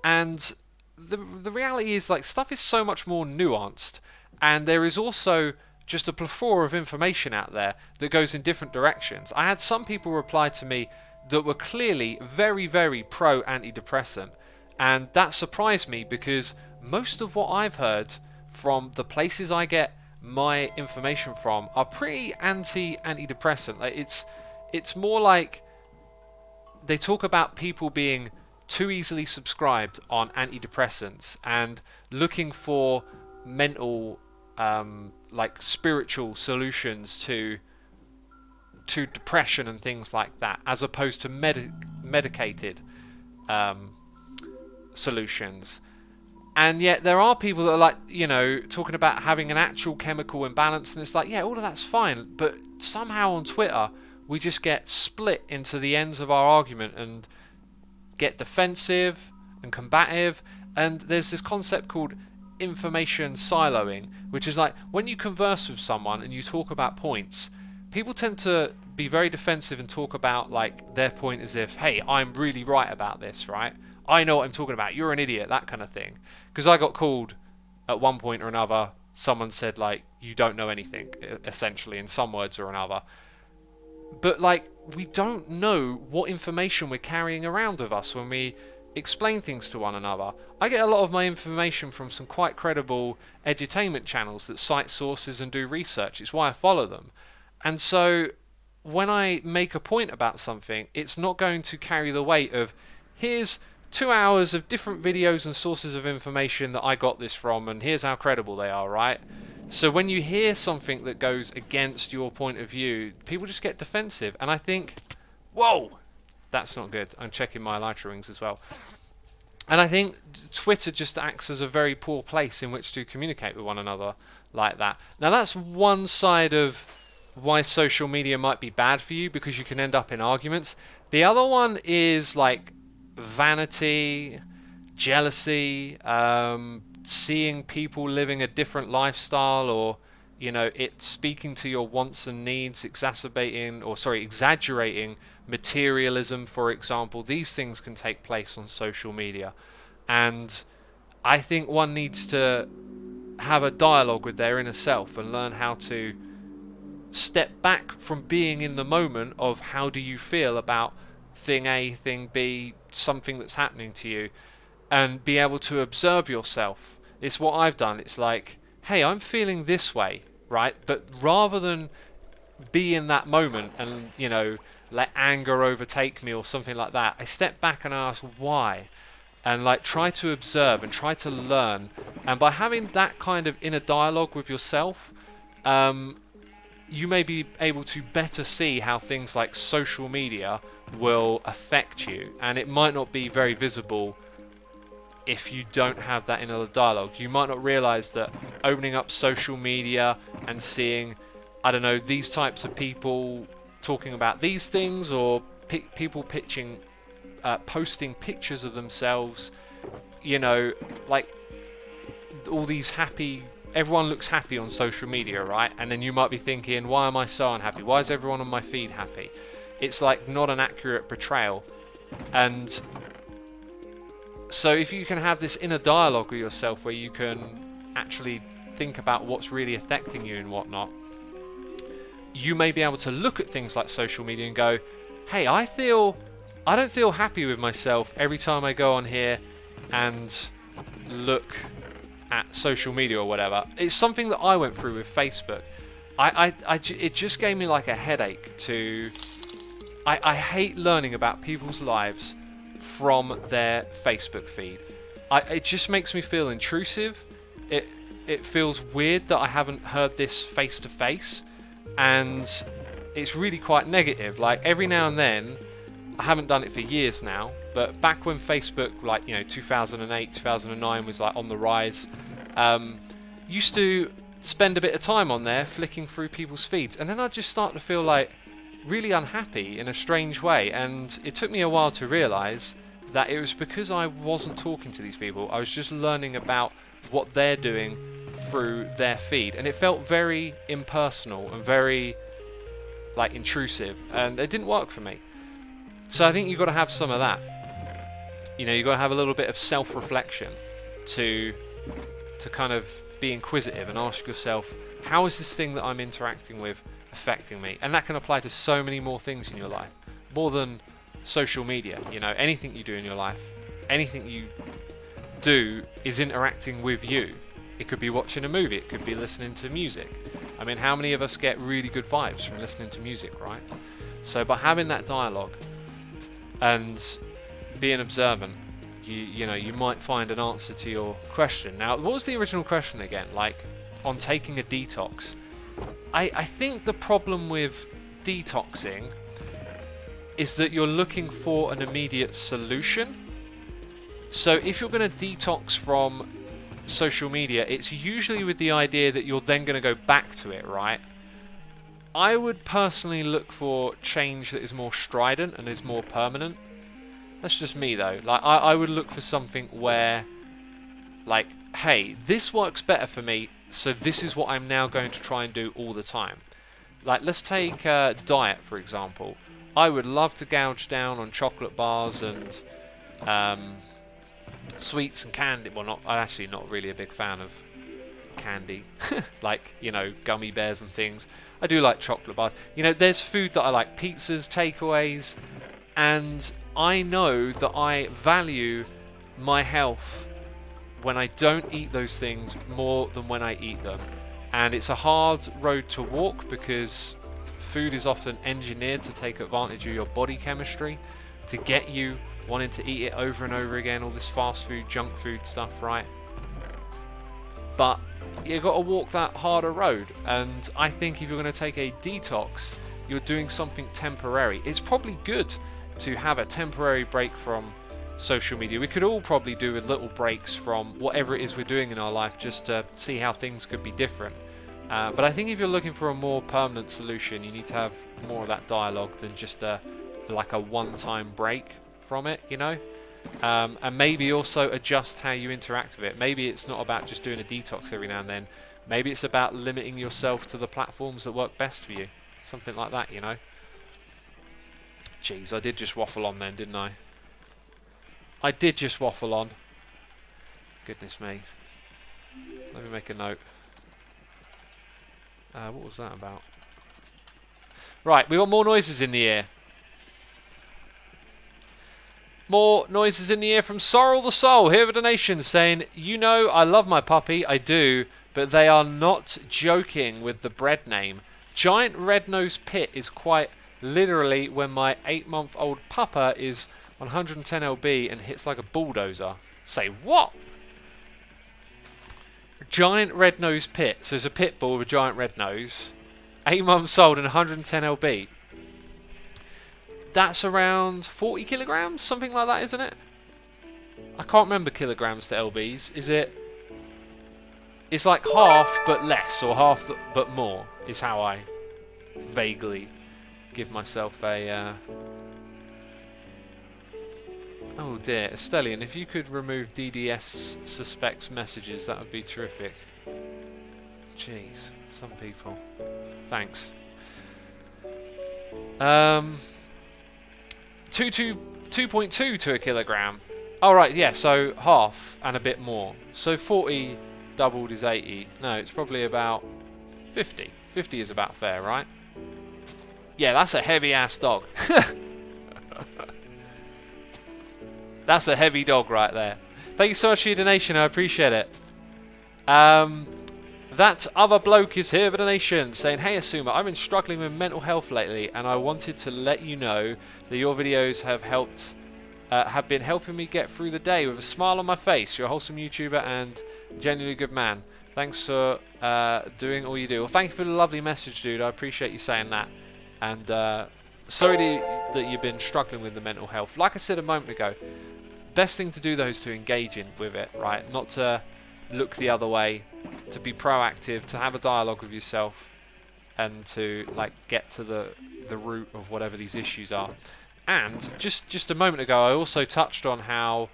And the reality is, like, stuff is so much more nuanced, and there is also just a plethora of information out there that goes in different directions. I had some people reply to me that were clearly very, very pro antidepressant, and that surprised me because most of what I've heard from the places I get my information from are pretty antidepressant. Like, it's more like they talk about people being too easily subscribed on antidepressants and looking for mental, like spiritual solutions to depression and things like that, as opposed to medicated solutions. And yet there are people that are like, you know, talking about having an actual chemical imbalance, and it's like, yeah, all of that's fine, but somehow on Twitter we just get split into the ends of our argument and get defensive and combative. And there's this concept called information siloing, which is like when you converse with someone and you talk about points, people tend to be very defensive and talk about like their point as if, hey, I'm really right about this, right? I know what I'm talking about. You're an idiot, that kind of thing. Because I got called at one point or another. Someone said like, you don't know anything, essentially, in some words or another. But like, we don't know what information we're carrying around with us when we explain things to one another. I get a lot of my information from some quite credible edutainment channels that cite sources and do research. It's why I follow them. And so when I make a point about something, it's not going to carry the weight of, here's 2 hours of different videos and sources of information that I got this from, and here's how credible they are, right? So when you hear something that goes against your point of view, people just get defensive. And I think, whoa, that's not good. I'm checking my elytra rings as well. And I think Twitter just acts as a very poor place in which to communicate with one another like that. Now that's one side of why social media might be bad for you, because you can end up in arguments. The other one is like vanity, jealousy, seeing people living a different lifestyle, or you know, it speaking to your wants and needs, exaggerating materialism, for example. These things can take place on social media, and I think one needs to have a dialogue with their inner self and learn how to step back from being in the moment of how do you feel about thing A, thing B, something that's happening to you, and be able to observe yourself. It's what I've done. It's like, hey, I'm feeling this way, right? But rather than be in that moment and, you know, let anger overtake me or something like that, I step back and ask why, and like try to observe and try to learn. And by having that kind of inner dialogue with yourself, you may be able to better see how things like social media will affect you. And it might not be very visible if you don't have that inner dialogue. You might not realize that opening up social media and seeing, I don't know, these types of people talking about these things, or people posting pictures of themselves, you know, like all these happy, everyone looks happy on social media, right? And then you might be thinking, why am I so unhappy? Why is everyone on my feed happy? It's like not an accurate portrayal. And so if you can have this inner dialogue with yourself where you can actually think about what's really affecting you and whatnot, you may be able to look at things like social media and go, hey, I don't feel happy with myself every time I go on here and look at social media or whatever. It's something that I went through with Facebook. It just gave me like a headache to... I hate learning about people's lives from their Facebook feed. It just makes me feel intrusive. It feels weird that I haven't heard this face to face, and it's really quite negative. Like every now and then, I haven't done it for years now, but back when Facebook, like, you know, 2008, 2009 was like on the rise, used to spend a bit of time on there flicking through people's feeds, and then I'd just start to feel like really unhappy in a strange way. And it took me a while to realize that it was because I wasn't talking to these people. I was just learning about what they're doing through their feed, and it felt very impersonal and very like intrusive, and it didn't work for me. So I think you've got to have some of that. You know, you've got to have a little bit of self-reflection to kind of be inquisitive and ask yourself, how is this thing that I'm interacting with affecting me? And that can apply to so many more things in your life, more than social media. You know, anything you do in your life, anything you do is interacting with you. It could be watching a movie, it could be listening to music. I mean, how many of us get really good vibes from listening to music, right? So by having that dialogue and being observant, you know, you might find an answer to your question. Now, what was the original question again? Like, on taking a detox. I think the problem with detoxing is that you're looking for an immediate solution, So if you're going to detox from social media, it's usually with the idea that you're then going to go back to it, right? I would personally look for change that is more strident and is more permanent. That's just me though. Like I would look for something where, like, hey, this works better for me, so this is what I'm now going to try and do all the time. Like, let's take diet, for example. I would love to gouge down on chocolate bars and sweets and candy. Well, I'm actually not really a big fan of candy. Like, you know, gummy bears and things. I do like chocolate bars. You know, there's food that I like. Pizzas, takeaways. And I know that I value my health when I don't eat those things more than when I eat them. And it's a hard road to walk because food is often engineered to take advantage of your body chemistry to get you wanting to eat it over and over again, all this fast food, junk food stuff, right? But you've got to walk that harder road, and I think if you're going to take a detox, you're doing something temporary. It's probably good to have a temporary break from social media. We could all probably do with little breaks from whatever it is we're doing in our life just to see how things could be different. But I think if you're looking for a more permanent solution, you need to have more of that dialogue than just like a one-time break from it, you know? And maybe also adjust how you interact with it. Maybe it's not about just doing a detox every now and then. Maybe it's about limiting yourself to the platforms that work best for you. Something like that, you know? Jeez, I did just waffle on then, didn't I? I did just waffle on. Goodness me. Let me make a note. What was that about? Right, we got more noises in the air. More noises in the air from Sorrel the Soul, here with a donation, saying, you know, I love my puppy, I do, but they are not joking with the bread name. Giant red-nosed pit is quite literally when my 8-month-old pupper is 110 lb and hits like a bulldozer. Say what? Giant red-nosed pit. So it's a pit bull with a giant red nose. 8 months old and 110 lb. That's around 40 kilograms, something like that, isn't it? I can't remember kilograms to lbs. Is it? It's like half but less, or half but more, is how I vaguely give myself a... Oh dear, Estellian, if you could remove DDS suspects messages, that would be terrific. Jeez, some people. Thanks. 2.2 to a kilogram. Oh right, yeah, so half and a bit more. So 40 doubled is 80. No, it's probably about 50. 50 is about fair, right? Yeah, that's a heavy ass dog. That's a heavy dog right there. Thank you so much for your donation, I appreciate it. That other bloke is here with a donation saying, hey Asuma, I've been struggling with mental health lately and I wanted to let you know that your videos have been helping me get through the day with a smile on my face. You're a wholesome YouTuber and genuinely good man. Thanks for doing all you do. Well, thank you for the lovely message, dude. I appreciate you saying that. And sorry that you've been struggling with the mental health. Like I said a moment ago, best thing to do though is to engage with it, right? Not to look the other way, to be proactive, to have a dialogue with yourself, and to like get to the root of whatever these issues are. And just a moment ago, I also touched on how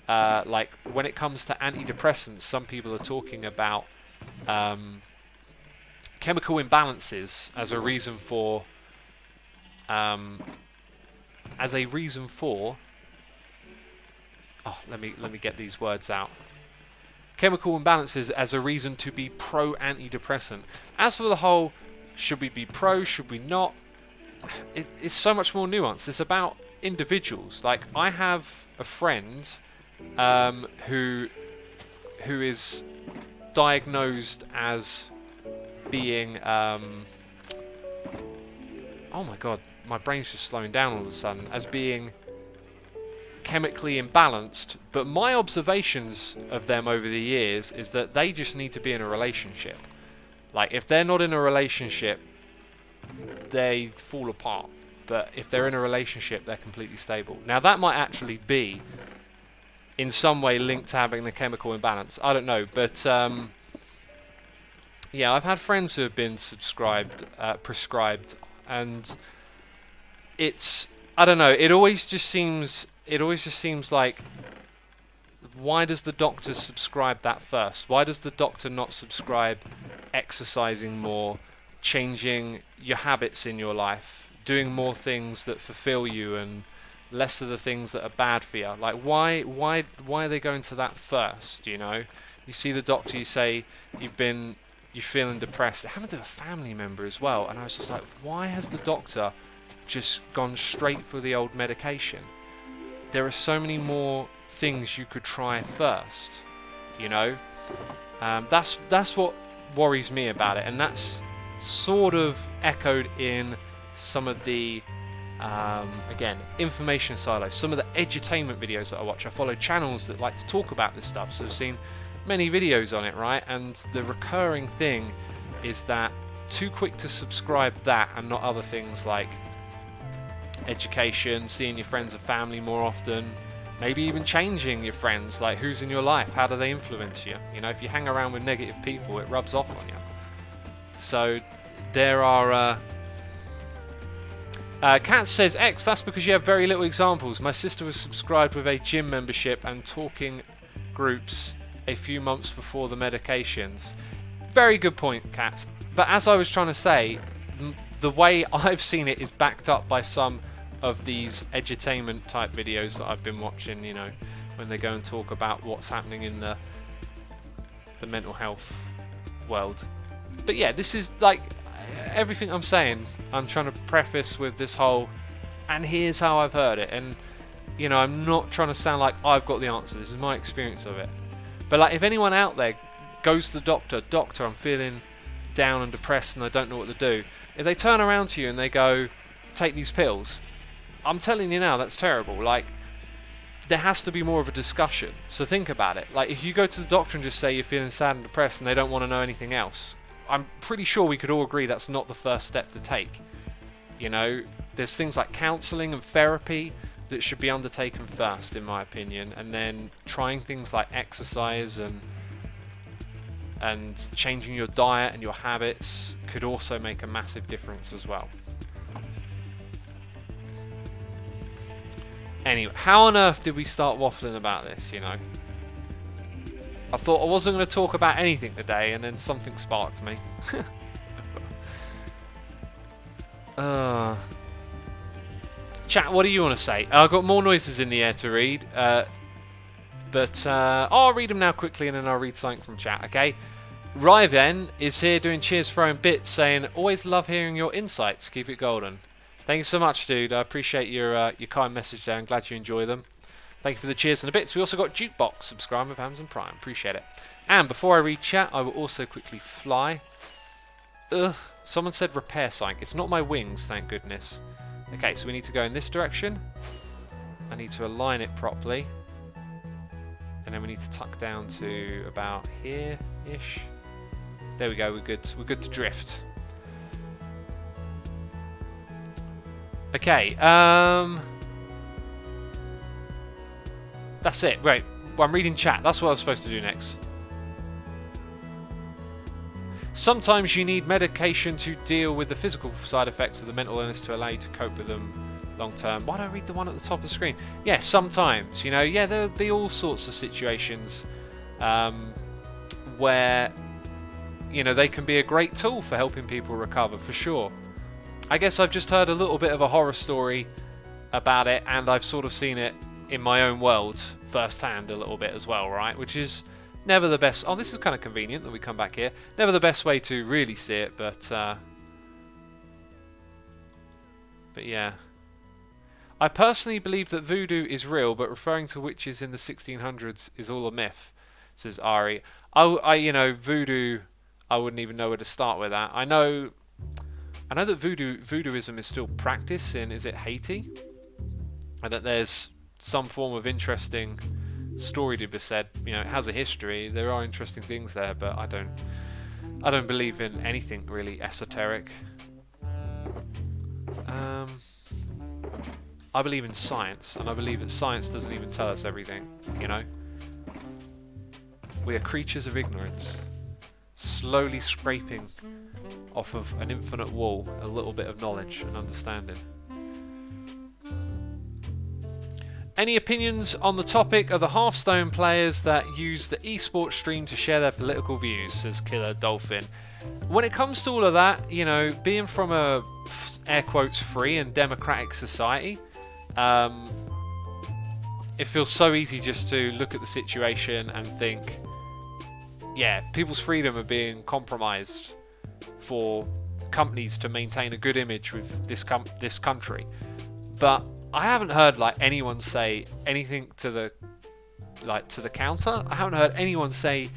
like when it comes to antidepressants, some people are talking about chemical imbalances as a reason for oh, let me get these words out. Chemical imbalances as a reason to be pro-antidepressant. As for the whole, should we be pro, should we not? It's so much more nuanced. It's about individuals. Like, I have a friend who is diagnosed as being oh my god, my brain's just slowing down all of a sudden, as being chemically imbalanced, but my observations of them over the years is that they just need to be in a relationship. Like, if they're not in a relationship, they fall apart, but if they're in a relationship, they're completely stable. Now that might actually be in some way linked to having a chemical imbalance. I don't know, but yeah, I've had friends who have been prescribed, and it's, I don't know. It always just seems like, why does the doctor subscribe that first? Why does the doctor not subscribe exercising more, changing your habits in your life, doing more things that fulfill you and less of the things that are bad for you? Like, why are they going to that first? You know, you see the doctor, you say you're feeling depressed. It happened to a family member as well, and I was just like, why has the doctor just gone straight for the old medication? There are so many more things you could try first, you know. That's what worries me about it, and that's sort of echoed in some of the again, information silos, some of the edutainment videos that I watch. I follow channels that like to talk about this stuff, so I've seen many videos on it, right? And the recurring thing is that too quick to subscribe that and not other things like education, seeing your friends and family more often, maybe even changing your friends, like who's in your life, how do they influence you? You know, if you hang around with negative people, it rubs off on you. So there are Kat says, X, that's because you have very little examples. My sister was subscribed with a gym membership and talking groups a few months before the medications. Very good point, Kat. But as I was trying to say, the way I've seen it is backed up by some of these edutainment type videos that I've been watching, you know, when they go and talk about what's happening in the mental health world. But yeah, this is like everything I'm saying, I'm trying to preface with this whole, and here's how I've heard it. And, you know, I'm not trying to sound like I've got the answer. This is my experience of it. But like, if anyone out there goes to the doctor, I'm feeling down and depressed and I don't know what to do. If they turn around to you and they go, take these pills, I'm telling you now, that's terrible. Like, there has to be more of a discussion. So think about it. Like, if you go to the doctor and just say you're feeling sad and depressed and they don't want to know anything else, I'm pretty sure we could all agree that's not the first step to take. You know, there's things like counselling and therapy that should be undertaken first, in my opinion, and then trying things like exercise and changing your diet and your habits could also make a massive difference as well. Anyway, how on earth did we start waffling about this, you know? I thought I wasn't going to talk about anything today, and then something sparked me. Chat, what do you want to say? I've got more noises in the air to read, but I'll read them now quickly, and then I'll read something from chat, okay? Ryven is here doing cheers throwing bits, saying, always love hearing your insights, keep it golden. Thank you so much, dude. I appreciate your kind message there. I'm glad you enjoy them. Thank you for the cheers and the bits. We also got Jukebox, subscribe with Amazon Prime. Appreciate it. And before I read chat, I will also quickly fly. Someone said repair sign. It's not my wings, thank goodness. Okay, so we need to go in this direction. I need to align it properly. And then we need to tuck down to about here-ish. There we go, we're good. We're good to drift. Okay, that's it. Right, well, I'm reading chat. That's what I was supposed to do next. Sometimes you need medication to deal with the physical side effects of the mental illness to allow you to cope with them long term. Why don't I read the one at the top of the screen? Yeah, sometimes, you know, yeah, there'll be all sorts of situations where, you know, they can be a great tool for helping people recover, for sure. I guess I've just heard a little bit of a horror story about it, and I've sort of seen it in my own world firsthand a little bit as well, right? Which is never the best. Oh, this is kind of convenient that we come back here. Never the best way to really see it, but yeah. I personally believe that voodoo is real, but referring to witches in the 1600s is all a myth, says Ari. I you know, voodoo, I wouldn't even know where to start with that. I know that voodooism is still practiced in, is it Haiti? And that there's some form of interesting story to be said. You know, it has a history. There are interesting things there, but I don't believe in anything really esoteric. I believe in science, and I believe that science doesn't even tell us everything, you know? We are creatures of ignorance, slowly scraping off of an infinite wall a little bit of knowledge and understanding. Any opinions on the topic of the Hearthstone players that use the esports stream to share their political views, says Killer Dolphin. When it comes to all of that, you know, being from a air quotes free and democratic society, it feels so easy just to look at the situation and think, yeah, people's freedom are being compromised for companies to maintain a good image with this country. But I haven't heard like anyone say anything to the counter. I haven't heard anyone say,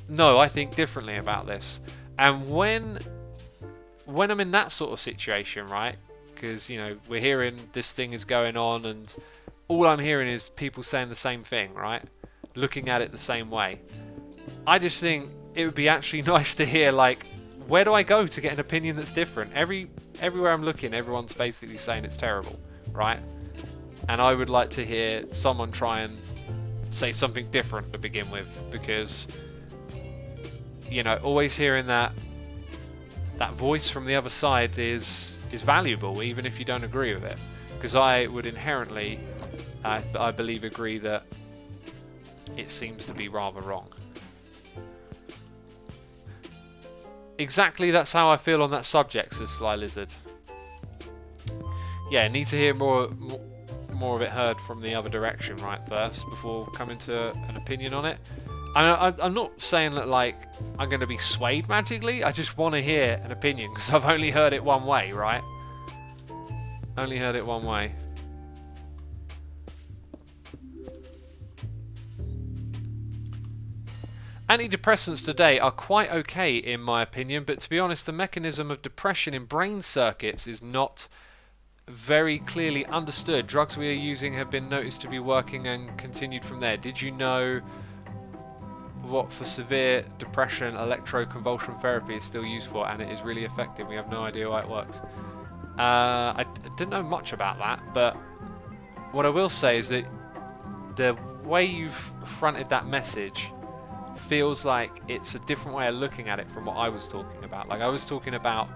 no, I think differently about this. And when I'm in that sort of situation, right? Because, you know, we're hearing this thing is going on and all I'm hearing is people saying the same thing, right? Looking at it the same way. I just think it would be actually nice to hear, like, where do I go to get an opinion that's different? Everywhere I'm looking, everyone's basically saying it's terrible, right? And I would like to hear someone try and say something different to begin with, because, you know, always hearing that voice from the other side is valuable, even if you don't agree with it. Because I would inherently, I believe, agree that it seems to be rather wrong. Exactly, that's how I feel on that subject, says Sly Lizard. Yeah, need to hear more of it heard from the other direction, right, first, before coming to an opinion on it. I'm not saying that, like, I'm going to be swayed magically. I just want to hear an opinion, because I've only heard it one way, right? Only heard it one way. Antidepressants today are quite okay in my opinion, but to be honest, the mechanism of depression in brain circuits is not very clearly understood. Drugs we are using have been noticed to be working and continued from there. Did you know what for severe depression electroconvulsion therapy is still used for, and it is really effective? We have no idea why it works. I didn't know much about that, but what I will say is that the way you've fronted that message feels like it's a different way of looking at it from what I was talking about. Like, I was talking about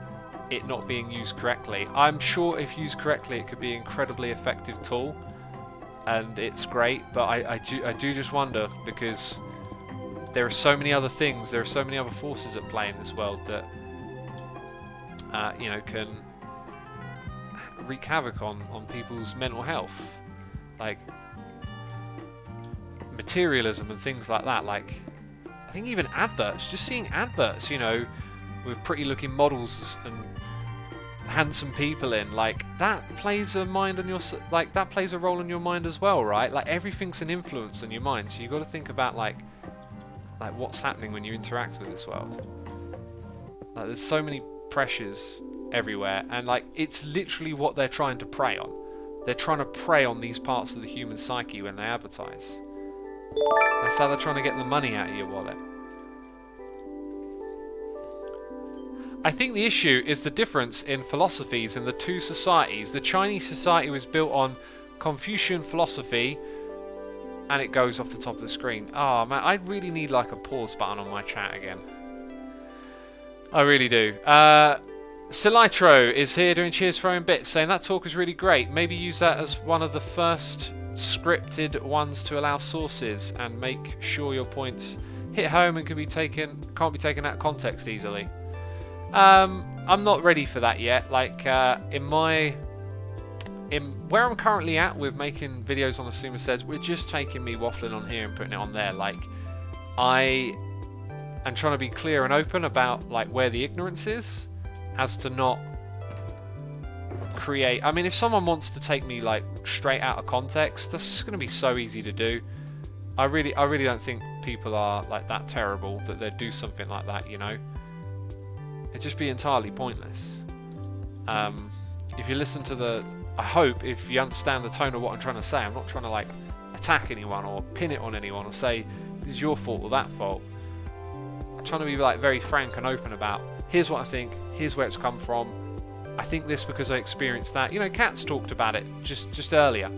it not being used correctly. I'm sure if used correctly it could be an incredibly effective tool and it's great, but I do just wonder, because there are so many other things, there are so many other forces at play in this world that you know, can wreak havoc on people's mental health, like materialism and things like that. Like, I think even adverts, just seeing adverts, you know, with pretty looking models and handsome people in, like, that plays a mind on your, like, that plays a role in your mind as well, right? Like, everything's an influence on your mind, so you got to think about like what's happening when you interact with this world. Like, there's so many pressures everywhere, and like, it's literally what they're trying to prey on. They're trying to prey on these parts of the human psyche when they advertise. That's how they're trying to get the money out of your wallet. I think the issue is the difference in philosophies in the two societies. The Chinese society was built on Confucian philosophy, and it goes off the top of the screen. Oh man, I really need like a pause button on my chat again. I really do. Silitro is here doing cheers throwing bits, saying that talk is really great. Maybe use that as one of the first scripted ones to allow sources, and make sure your points hit home and can't be taken out of context easily. I'm not ready for that yet. Like, in where I'm currently at with making videos on Asuma Says, we're just taking me waffling on here and putting it on there. Like, I am trying to be clear and open about like where the ignorance is, as to not create. I mean, if someone wants to take me like straight out of context, that's just going to be so easy to do. I really don't think people are like that terrible that they'd do something like that, you know. It'd just be entirely pointless. If you listen to I hope if you understand the tone of what I'm trying to say, I'm not trying to like attack anyone or pin it on anyone or say this is your fault or that fault. I'm trying to be like very frank and open about, here's what I think, here's where it's come from, I think this because I experienced that. You know, Kat's talked about it just earlier.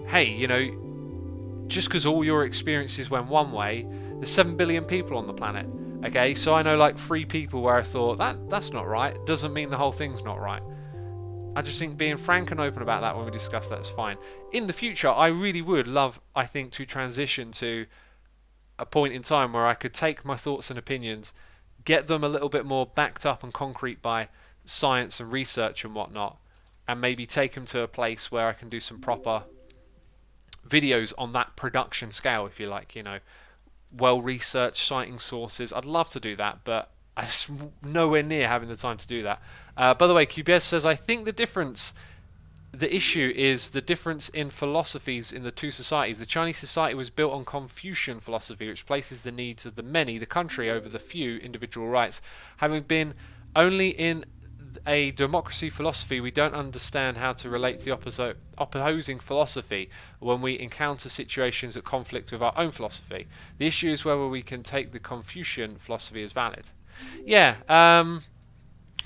Hey, you know, just because all your experiences went one way, there's 7 billion people on the planet. Okay, so I know like 3 people where I thought that's not right. Doesn't mean the whole thing's not right. I just think being frank and open about that when we discuss that is fine. In the future, I really would love, I think, to transition to a point in time where I could take my thoughts and opinions, get them a little bit more backed up and concrete by science and research and whatnot, and maybe take them to a place where I can do some proper videos on that production scale, if you like, you know, well-researched, citing sources. I'd love to do that, but I'm just nowhere near having the time to do that. By the way, QBS says, I think the issue is the difference in philosophies in the two societies. The Chinese society was built on Confucian philosophy, which places the needs of the many, the country, over the few individual rights. Having been only in a democracy philosophy, we don't understand how to relate to the opposing philosophy when we encounter situations that conflict with our own philosophy. The issue is whether we can take the Confucian philosophy as valid. Yeah,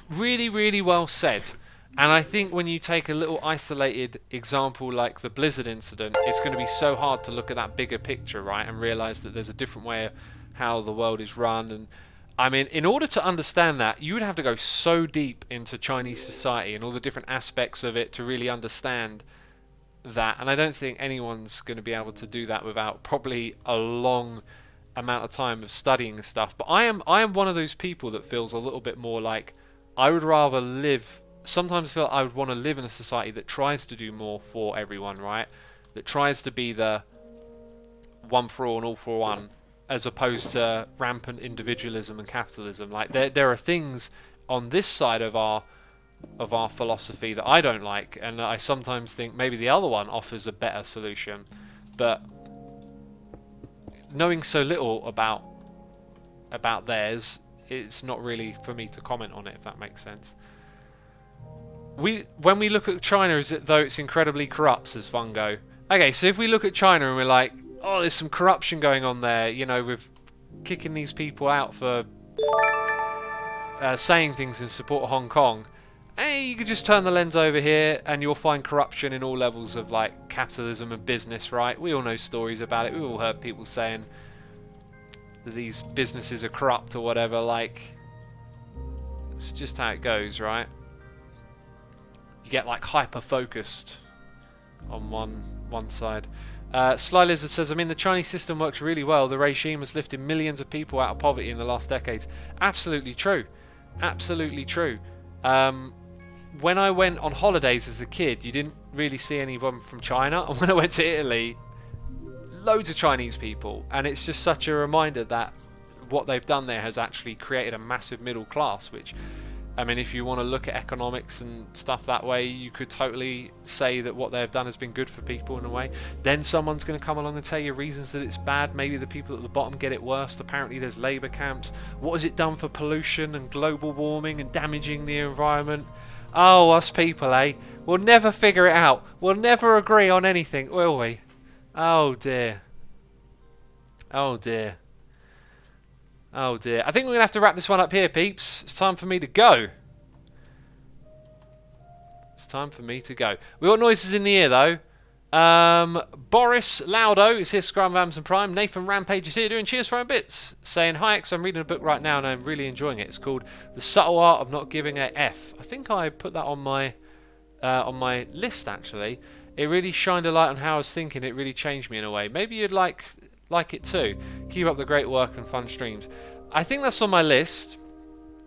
really, really well said. And I think when you take a little isolated example like the Blizzard incident, it's going to be so hard to look at that bigger picture, right, and realise that there's a different way of how the world is run. And I mean, in order to understand that, you would have to go so deep into Chinese society and all the different aspects of it to really understand that. And I don't think anyone's going to be able to do that without probably a long amount of time of studying stuff. But I am one of those people that feels a little bit more like I would rather live. Sometimes feel I would want to live in a society that tries to do more for everyone, right? That tries to be the one for all and all for one, as opposed to rampant individualism and capitalism. Like there are things on this side of our philosophy that I don't like, and I sometimes think maybe the other one offers a better solution. But knowing so little about theirs, it's not really for me to comment on it, if that makes sense. When we look at China as though it's incredibly corrupt, says Fungo. Okay, so if we look at China and we're like, oh, there's some corruption going on there, you know, with kicking these people out for saying things in support of Hong Kong, hey, you could just turn the lens over here and you'll find corruption in all levels of like capitalism and business, right? We all know stories about it. We've all heard people saying that these businesses are corrupt or whatever. Like, it's just how it goes, right? You get like hyper focused on one side. Sly Lizard says, I mean, the Chinese system works really well. The regime has lifted millions of people out of poverty in the last decades. Absolutely true. Absolutely true. When I went on holidays as a kid, you didn't really see anyone from China. And when I went to Italy, loads of Chinese people. And it's just such a reminder that what they've done there has actually created a massive middle class, which, I mean, if you want to look at economics and stuff that way, you could totally say that what they've done has been good for people in a way. Then someone's going to come along and tell you reasons that it's bad. Maybe the people at the bottom get it worse. Apparently there's labour camps. What has it done for pollution and global warming and damaging the environment? Oh, us people, eh? We'll never figure it out. We'll never agree on anything, will we? Oh dear. Oh dear. Oh dear. I think we're going to have to wrap this one up here, peeps. It's time for me to go. It's time for me to go. We got noises in the ear, though. Boris Laudo is here, Scrum of Amazon Prime. Nathan Rampage is here doing cheers for our bits. Saying, hi, X, I'm reading a book right now and I'm really enjoying it. It's called The Subtle Art of Not Giving a F. I think I put that on my list, actually. It really shined a light on how I was thinking. It really changed me in a way. Maybe you'd like it too. Keep up the great work and fun streams. I think that's on my list.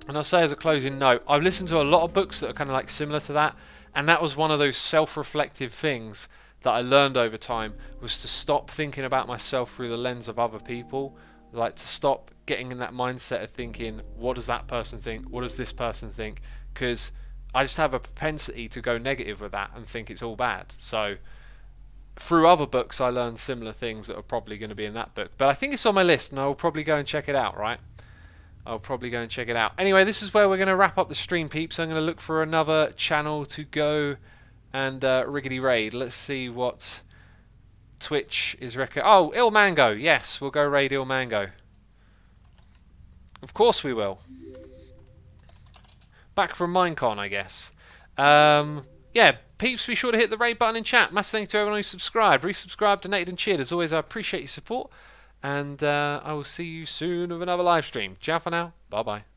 And I'll say as a closing note, I've listened to a lot of books that are kind of like similar to that, and that was one of those self-reflective things that I learned over time, was to stop thinking about myself through the lens of other people, like to stop getting in that mindset of thinking, what does that person think, what does this person think, because I just have a propensity to go negative with that and think it's all bad. So through other books I learned similar things that are probably going to be in that book, but I think it's on my list and I'll probably go and check it out, right? I'll probably go and check it out. Anyway, this is where we're going to wrap up the stream, peeps. I'm going to look for another channel to go and riggedy raid. Let's see what Twitch is Oh, Il Mango. Yes, we'll go raid Il Mango. Of course we will. Back from Minecon, I guess. Yeah, peeps, be sure to hit the rate button in chat. Massive thank you to everyone who subscribed, resubscribed, donated, and cheered. As always, I appreciate your support, and I will see you soon with another live stream. Ciao for now. Bye bye.